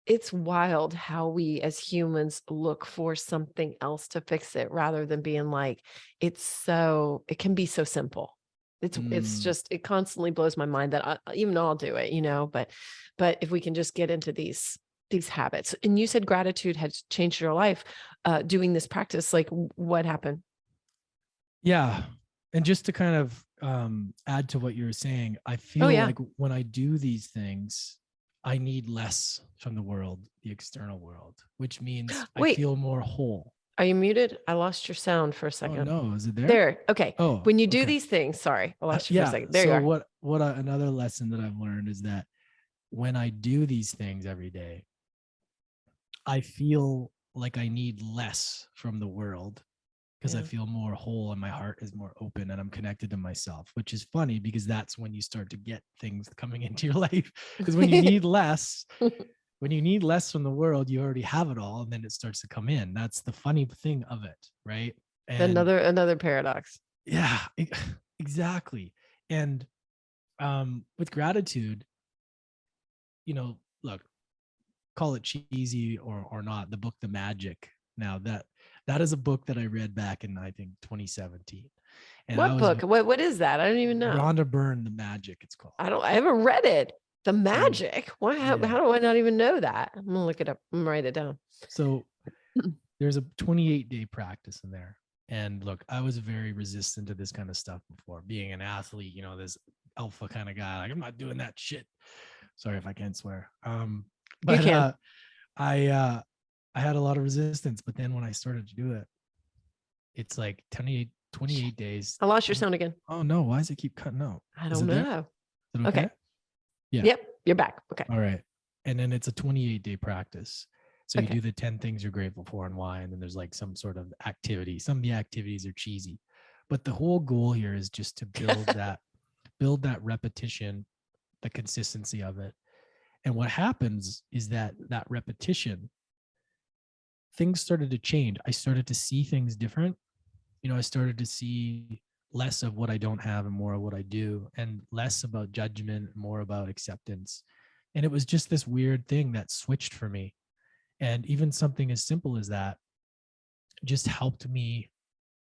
Speaker 1: it's wild how we as humans look for something else to fix it rather than being like, it can be so simple. It's just, it constantly blows my mind that even though I'll do it, but if we can just get into these habits. And you said gratitude has changed your life, doing this practice, like what happened?
Speaker 2: Yeah. And just to kind of add to what you were saying, I feel like when I do these things, I need less from the world, the external world, which means I feel more whole.
Speaker 1: Are you muted? I lost your sound for a second.
Speaker 2: Oh no, is it there?
Speaker 1: There. Okay.
Speaker 2: Oh,
Speaker 1: when you do these things, sorry, I lost you for a second. There you are.
Speaker 2: What another lesson that I've learned is that when I do these things every day, I feel like I need less from the world because I feel more whole and my heart is more open and I'm connected to myself, which is funny because that's when you start to get things coming into your life. Because when you need less, from the world, you already have it all, and then it starts to come in. That's the funny thing of it, right? And
Speaker 1: another paradox.
Speaker 2: Yeah, exactly. And with gratitude, look, call it cheesy or not, the book The Magic. Now that is a book that I read back in, I think, 2017. And
Speaker 1: what book? What is that? I don't even know.
Speaker 2: Rhonda Byrne, The Magic, it's called.
Speaker 1: I haven't read it. The Magic. How do I not even know that? I'm gonna look it up. I'm gonna write it down.
Speaker 2: So there's a 28-day practice in there. And look, I was very resistant to this kind of stuff before, being an athlete, this alpha kind of guy. Like, I'm not doing that shit. Sorry if I can't swear. But
Speaker 1: you can.
Speaker 2: I had a lot of resistance, but then when I started to do it, it's like 28 days.
Speaker 1: I lost your sound again.
Speaker 2: Oh no, why does it keep cutting out?
Speaker 1: I don't know.
Speaker 2: Is it okay? Yeah.
Speaker 1: Yep, you're back. Okay.
Speaker 2: All right. And then it's a 28-day practice. So you do the 10 things you're grateful for and why, and then there's like some sort of activity. Some of the activities are cheesy, but the whole goal here is just to build that repetition, the consistency of it. And what happens is that repetition, things started to change. I started to see things different. I started to see less of what I don't have and more of what I do, and less about judgment, more about acceptance. And it was just this weird thing that switched for me. And even something as simple as that just helped me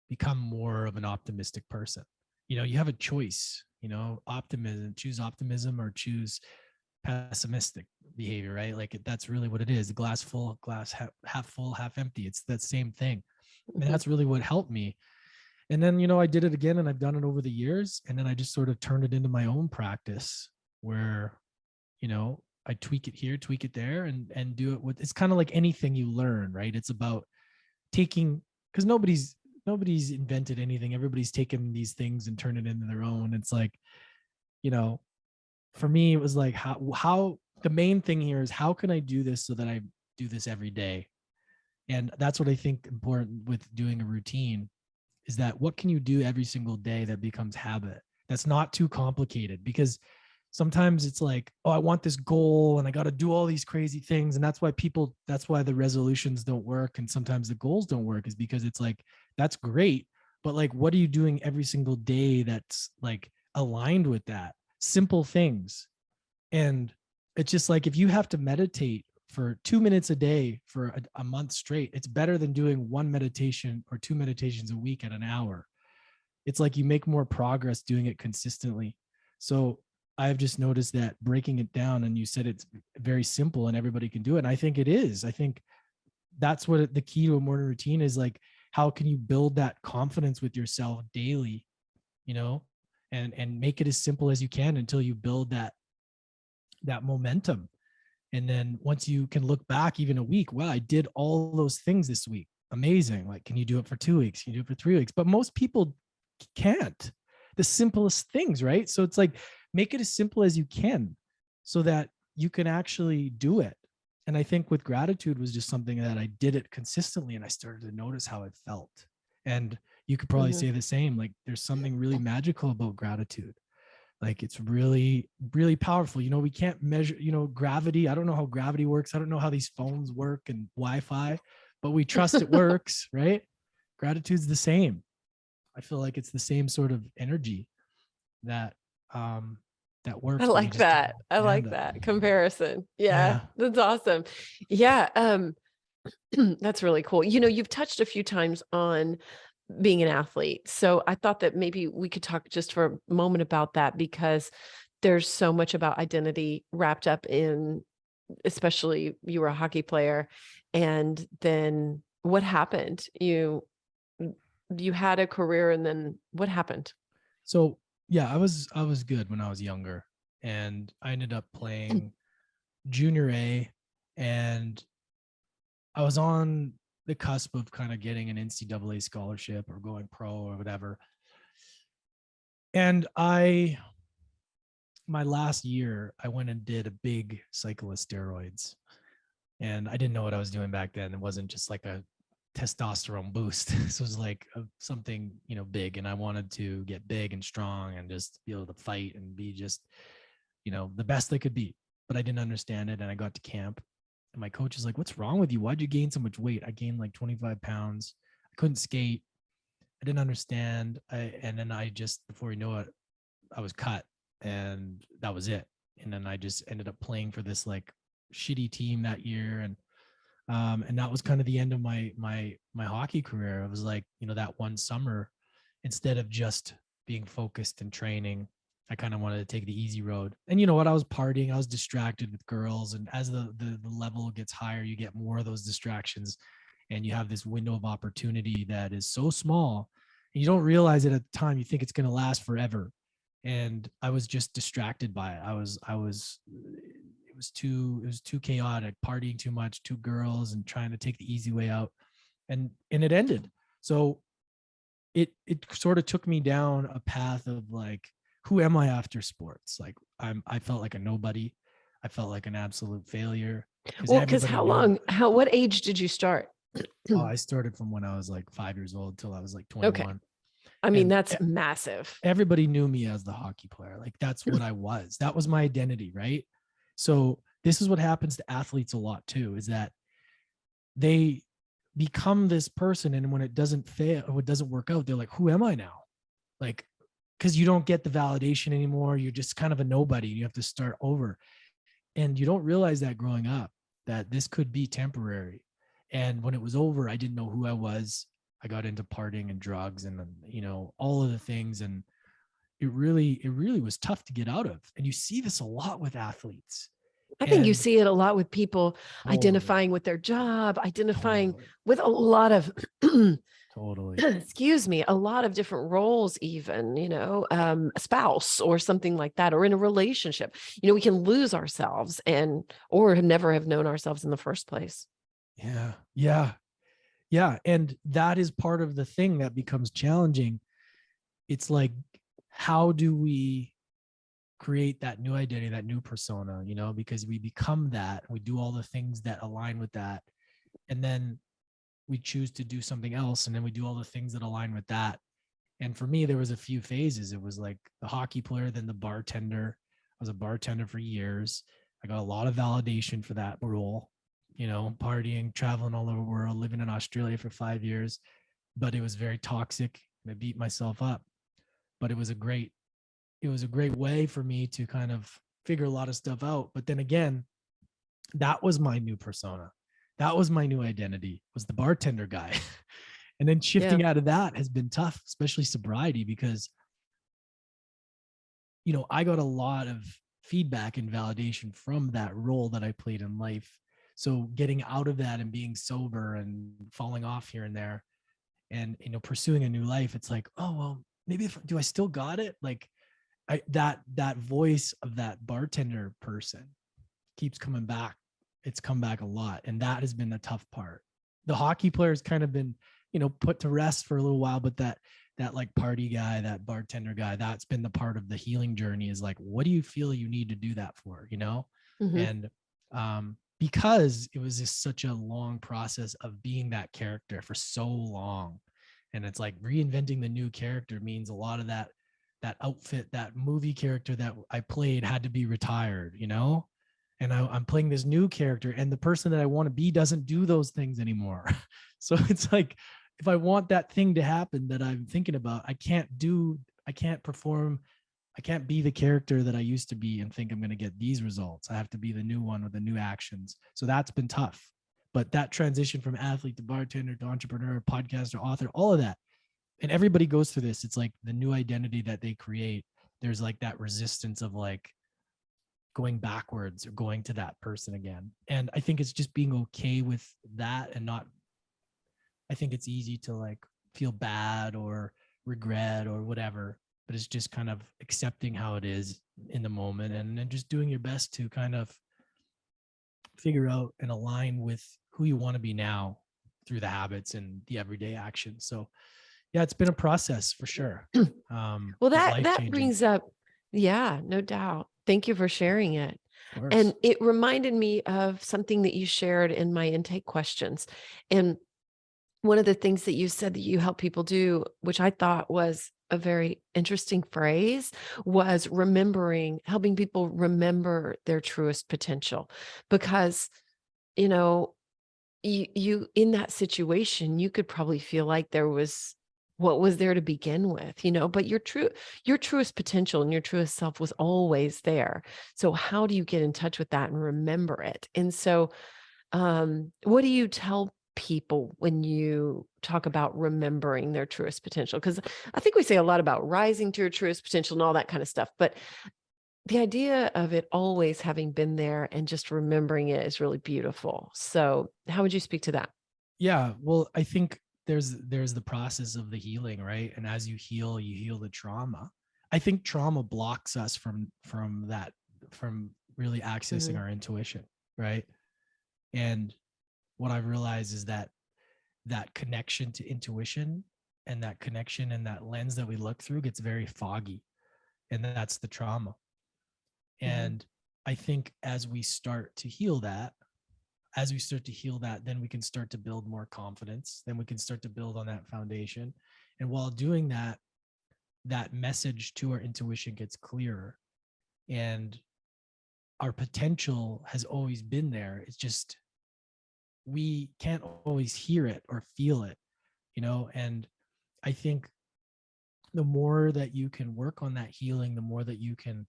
Speaker 2: become more of an optimistic person. You have a choice, choose optimism or choose pessimistic behavior, right? Like that's really what it is. The glass full, glass half full, half empty. It's that same thing. And that's really what helped me. And then, I did it again, and I've done it over the years. And then I just sort of turned it into my own practice where, I tweak it here, tweak it there, and do it with, it's kind of like anything you learn, right? It's about taking, because nobody's invented anything. Everybody's taken these things and turned it into their own. It's like, for me, it was like how the main thing here is, how can I do this so that I do this every day? And that's what I think important with doing a routine, is that what can you do every single day that becomes habit? That's not too complicated, because sometimes it's like, oh, I want this goal and I got to do all these crazy things. And that's why the resolutions don't work. And sometimes the goals don't work, is because it's like, that's great. But like, what are you doing every single day that's like aligned with that? Simple things. And it's just like, if you have to meditate for 2 minutes a day for a month straight, it's better than doing one meditation or two meditations a week at an hour. It's like you make more progress doing it consistently. So I've just noticed that breaking it down, and you said it's very simple and everybody can do it. And I think it is. I think that's what the key to a morning routine is. Like, how can you build that confidence with yourself daily, and make it as simple as you can until you build that momentum. And then once you can look back even a week, wow, I did all those things this week. Amazing. Like, can you do it for 2 weeks? Can you do it for 3 weeks? But most people can't. The simplest things, right? So it's like, make it as simple as you can so that you can actually do it. And I think with gratitude was just something that I did it consistently, and I started to notice how I felt. And you could probably say the same. Like, there's something really magical about gratitude. Like, it's really, really powerful. We can't measure, gravity. I don't know how gravity works. I don't know how these phones work and Wi-Fi, but we trust it works, right? Gratitude's the same. I feel like it's the same sort of energy that works.
Speaker 1: I like that. I like that comparison. Yeah, that's awesome. Yeah. That's really cool. You've touched a few times on being an athlete. So I thought that maybe we could talk just for a moment about that, because there's so much about identity wrapped up in, especially you were a hockey player, and then what happened? You had a career, and then what happened?
Speaker 2: So yeah, I was good when I was younger, and I ended up playing junior A, and I was on the cusp of kind of getting an NCAA scholarship or going pro or whatever. And my last year, I went and did a big cycle of steroids, and I didn't know what I was doing back then. It wasn't just like a testosterone boost. This was like something, big. And I wanted to get big and strong and just be able to fight and be just, the best I could be. But I didn't understand it. And I got to camp, and my coach is like, "What's wrong with you? Why'd you gain so much weight?" I gained like 25 pounds. I couldn't skate. I didn't understand. And then I just, before you know it, I was cut, and that was it. And then I just ended up playing for this like shitty team that year. And that was kind of the end of my hockey career. It was like, that one summer, instead of just being focused and training, I kind of wanted to take the easy road. And you know what? I was partying. I was distracted with girls. And as the level gets higher, you get more of those distractions, and you have this window of opportunity that is so small, and you don't realize it at the time. You think it's going to last forever. And I was just distracted by it. It was too chaotic, partying too much, two girls, and trying to take the easy way out. And it ended. So it sort of took me down a path of like, who am I after sports? Like, I felt like a nobody. I felt like an absolute failure.
Speaker 1: Because what age did you start?
Speaker 2: Oh, I started from when I was like 5 years old till I was like 21.
Speaker 1: Okay. I mean, that's massive.
Speaker 2: Everybody knew me as the hockey player. Like, that's what I was. That was my identity, right? So this is what happens to athletes a lot too, is that they become this person, and when it doesn't fail or it doesn't work out, they're like, who am I now? Like, because you don't get the validation anymore. You're just kind of a nobody. You have to start over. And you don't realize that growing up, that this could be temporary. And when it was over, I didn't know who I was. I got into partying and drugs and, you know, all of the things. And it really was tough to get out of. And you see this a lot with athletes.
Speaker 1: I think you
Speaker 2: And
Speaker 1: see it a lot with people
Speaker 2: totally,
Speaker 1: identifying with their job, identifying
Speaker 2: totally,
Speaker 1: with a lot of,
Speaker 2: totally.
Speaker 1: excuse me, a lot of different roles, even, a spouse or something like that, or in a relationship. We can lose ourselves or never have known ourselves in the first place.
Speaker 2: Yeah. Yeah. Yeah. And that is part of the thing that becomes challenging. It's like, how do we create that new identity, that new persona, you know, because we become that, we do all the things that align with that. And then we choose to do something else. And then we do all the things that align with that. And for me, there was a few phases. It was like the hockey player, then the bartender. I was a bartender for years. I got a lot of validation for that role, you know, partying, traveling all over the world, living in Australia for 5 years. But it was very toxic. I beat myself up. But it was a great way for me to kind of figure a lot of stuff out. But then again, that was my new persona. That was my new identity, was the bartender guy. And then
Speaker 1: Yeah.
Speaker 2: shifting out of that has been tough, especially sobriety, because, you know, I got a lot of feedback and validation from that role that I played in life. So getting out of that and being sober and falling off here and there and, you know, pursuing a new life, it's like, oh, well, maybe do I still got it? Like that voice of that bartender person keeps coming back. It's come back a lot. And that has been the tough part. The hockey player's kind of been, you know, put to rest for a little while, but that like party guy, that bartender guy, that's been the part of the healing journey, is like, what do you feel you need to do that for, you know?
Speaker 1: Mm-hmm.
Speaker 2: And because it was just such a long process of being that character for so long. And it's like reinventing the new character means a lot of that outfit, that movie character that I played had to be retired, you know? And I'm playing this new character, and the person that I want to be doesn't do those things anymore. So it's like, if I want that thing to happen that I'm thinking about, I can't perform, I can't be the character that I used to be and think I'm going to get these results. I have to be the new one with the new actions. So that's been tough. But that transition from athlete to bartender to entrepreneur, podcaster, author, all of that, and everybody goes through this. It's like the new identity that they create. There's like that resistance of like going backwards or going to that person again. And I think it's just being okay with that and not, I think it's easy to like feel bad or regret or whatever, but it's just kind of accepting how it is in the moment, and then just doing your best to kind of figure out and align with who you want to be now through the habits and the everyday actions. So yeah, it's been a process for sure.
Speaker 1: Well,
Speaker 2: But
Speaker 1: that
Speaker 2: life-changing.
Speaker 1: brings up, yeah, no doubt. Thank you for sharing it.
Speaker 2: Of course.
Speaker 1: And it reminded me of something that you shared in my intake questions. And one of the things that you said that you help people do, which I thought was a very interesting phrase, was helping people remember their truest potential. Because, you know, you in that situation, you could probably feel like what was there to begin with, but your truest potential and your truest self was always there. So how do you get in touch with that and remember it? And so, what do you tell people when you talk about remembering their truest potential? Because I think we say a lot about rising to your truest potential and all that kind of stuff, but the idea of it always having been there and just remembering it is really beautiful. So how would you speak to that?
Speaker 2: Yeah, well, I think there's the process of the healing, right? And as you heal the trauma. I think trauma blocks us from really accessing our intuition, right? And what I've realized is that connection to intuition and that connection and that lens that we look through gets very foggy, and that's the trauma. And I think as we start to heal that, then we can start to build more confidence. Then we can start to build on that foundation. And while doing that, that message to our intuition gets clearer. And our potential has always been there. It's just, we can't always hear it or feel it, you know? And I think the more that you can work on that healing, the more that you can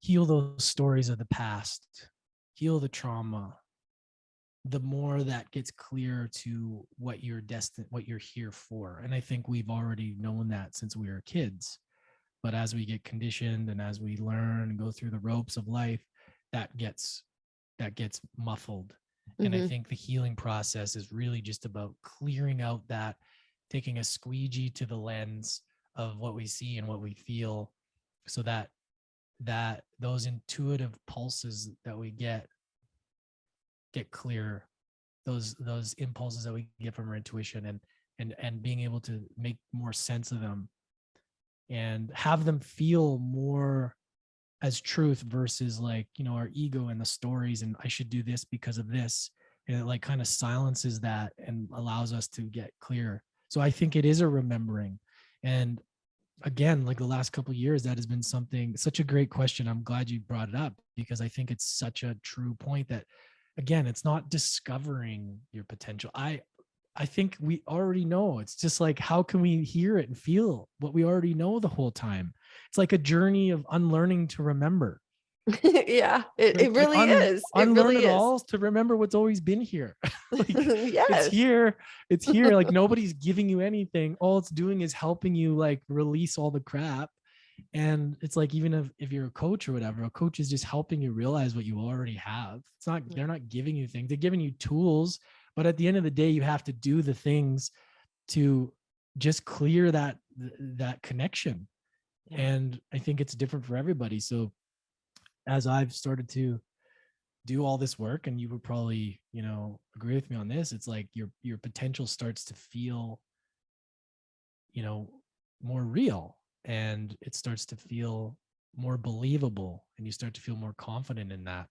Speaker 2: heal those stories of the past, heal the trauma, the more that gets clear to what you're destined, what you're here for. And I think we've already known that since we were kids. But as we get conditioned and as we learn and go through the ropes of life, that gets muffled. And I think the healing process is really just about clearing out that, taking a squeegee to the lens of what we see and what we feel, so that those intuitive pulses that we get clear, those impulses that we get from our intuition, and being able to make more sense of them and have them feel more as truth versus like, our ego and the stories and I should do this because of this. And it like kind of silences that and allows us to get clear. So I think it is a remembering. And again, like the last couple of years, that has been such a great question. I'm glad you brought it up, because I think it's such a true point that, again, it's not discovering your potential. I think we already know. It's just like, how can we hear it and feel what we already know the whole time? It's like a journey of unlearning to remember.
Speaker 1: Yeah, it really is. It
Speaker 2: Unlearn
Speaker 1: really
Speaker 2: it
Speaker 1: is.
Speaker 2: all to remember what's always been here. Like,
Speaker 1: Yes.
Speaker 2: it's here. Like nobody's giving you anything. All it's doing is helping you like release all the crap. And it's like, even if you're a coach or whatever, a coach is just helping you realize what you already have. It's not, they're not giving you things, they're giving you tools. But at the end of the day, you have to do the things to just clear that connection. Yeah. And I think it's different for everybody. So as I've started to do all this work, and you would probably, agree with me on this, it's like your potential starts to feel, more real, and it starts to feel more believable, and you start to feel more confident in that.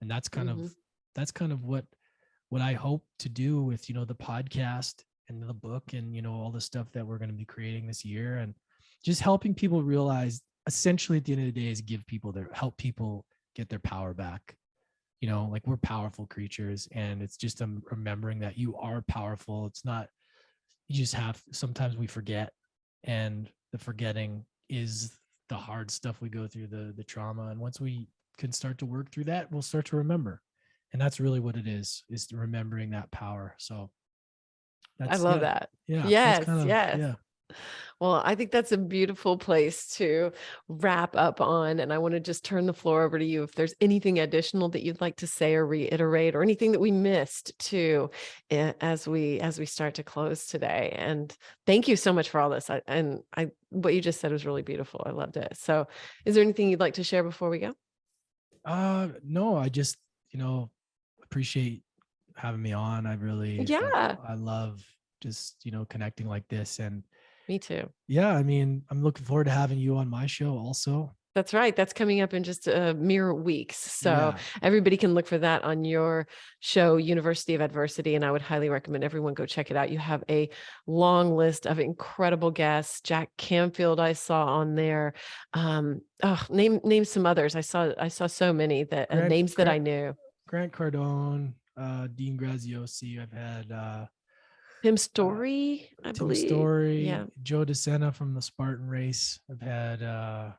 Speaker 2: And that's kind of what I hope to do with, the podcast and the book and, all the stuff that we're going to be creating this year, and just helping people realize, essentially at the end of the day, is help people get their power back. Like, we're powerful creatures, and it's just remembering that you are powerful. It's not, you just sometimes we forget, and the forgetting is the hard stuff we go through, the trauma. And once we can start to work through that, we'll start to remember. And that's really what it is remembering that power. So
Speaker 1: I love that.
Speaker 2: Yeah.
Speaker 1: Yes.
Speaker 2: Yes.
Speaker 1: Yeah. Well, I think that's a beautiful place to wrap up on. And I want to just turn the floor over to you. If there's anything additional that you'd like to say or reiterate, or anything that we missed too, as we start to close today. And thank you so much for all this. What you just said was really beautiful. I loved it. So is there anything you'd like to share before we go?
Speaker 2: No, I just, appreciate having me on. I really, I love just, connecting like this. And
Speaker 1: me too.
Speaker 2: Yeah. I mean, I'm looking forward to having you on my show also.
Speaker 1: That's right. That's coming up in just mere weeks. So everybody can look for that on your show, University of Adversity. And I would highly recommend everyone go check it out. You have a long list of incredible guests. Jack Canfield, I saw on there. Name some others. I saw so many names that I knew.
Speaker 2: Grant Cardone, Dean Graziosi. I've had
Speaker 1: Tim Story, I believe.
Speaker 2: Tim Story, Joe DeSena from the Spartan Race. I've had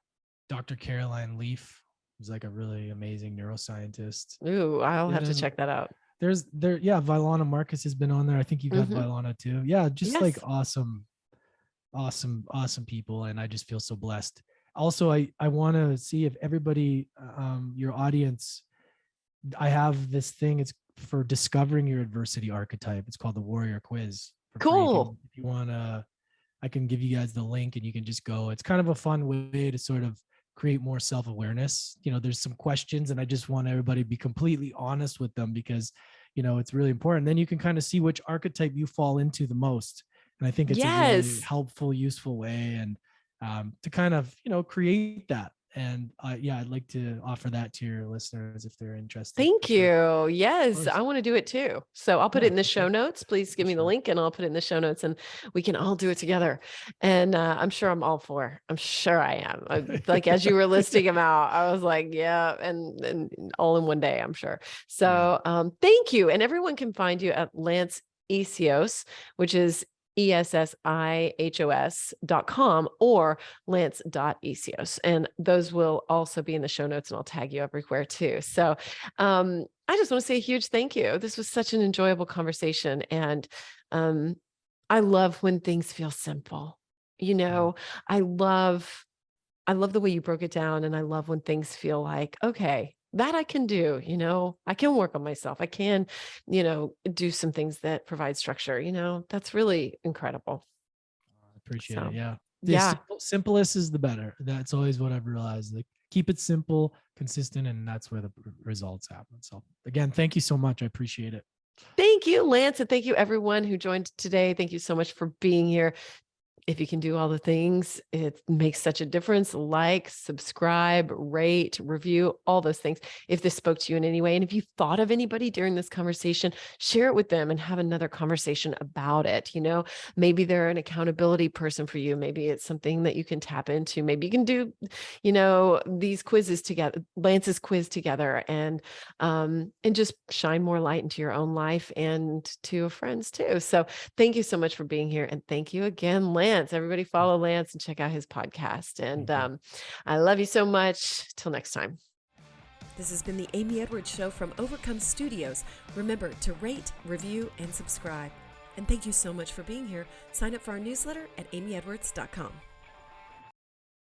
Speaker 2: Dr. Caroline Leaf, who's like a really amazing neuroscientist.
Speaker 1: Ooh, I'll have to check that out.
Speaker 2: Vylana Marcus has been on there. I think you've had Vylana too. Yeah, just like awesome people. And I just feel so blessed. Also, I want to see if everybody, your audience, I have this thing. It's for discovering your adversity archetype. It's called the Warrior Quiz.
Speaker 1: Cool.
Speaker 2: If you want to, I can give you guys the link and you can just go. It's kind of a fun way to sort of create more self-awareness. There's some questions, and I just want everybody to be completely honest with them, because, it's really important. Then you can kind of see which archetype you fall into the most. And I think it's a really helpful, useful way, and to kind of, create that. And I'd like to offer that to your listeners if they're interested.
Speaker 1: Thank you. Yes, I want to do it too. So I'll put it in the show notes. Please give me the link, and I'll put it in the show notes, and we can all do it together. And I'm sure I'm all for. I'm sure I am. Like, as you were listing them out, I was like, yeah, and all in one day, I'm sure. So thank you. And everyone can find you at Lance Essihos, which is ESSIHOS.com or lance.essihos. And those will also be in the show notes, and I'll tag you everywhere too. So I just want to say a huge thank you. This was such an enjoyable conversation. And I love when things feel simple. You know, I love the way you broke it down. And I love when things feel like, okay, that I can do, you know, I can work on myself. I can, you know, do some things that provide structure, you know, that's really incredible.
Speaker 2: I appreciate
Speaker 1: So,
Speaker 2: it. Yeah. The
Speaker 1: yeah.
Speaker 2: simplest is the better. That's always what I've realized. Like, keep it simple, consistent, and that's where the results happen. So again, thank you so much. I appreciate it.
Speaker 1: Thank you, Lance. And thank you everyone who joined today. Thank you so much for being here. If you can do all the things, it makes such a difference. Like, subscribe, rate, review, all those things. If this spoke to you in any way, and if you thought of anybody during this conversation, share it with them and have another conversation about it. You know, maybe they're an accountability person for you. Maybe it's something that you can tap into. Maybe you can do, you know, these quizzes together, Lance's quiz together, and just shine more light into your own life and to your friends too. So thank you so much for being here. And thank you again, Lance. Everybody follow Lance and check out his podcast. And I love you so much. Till next time. This has been the Amy Edwards Show from Overcome Studios. Remember to rate, review, and subscribe. And thank you so much for being here. Sign up for our newsletter at amyedwards.com.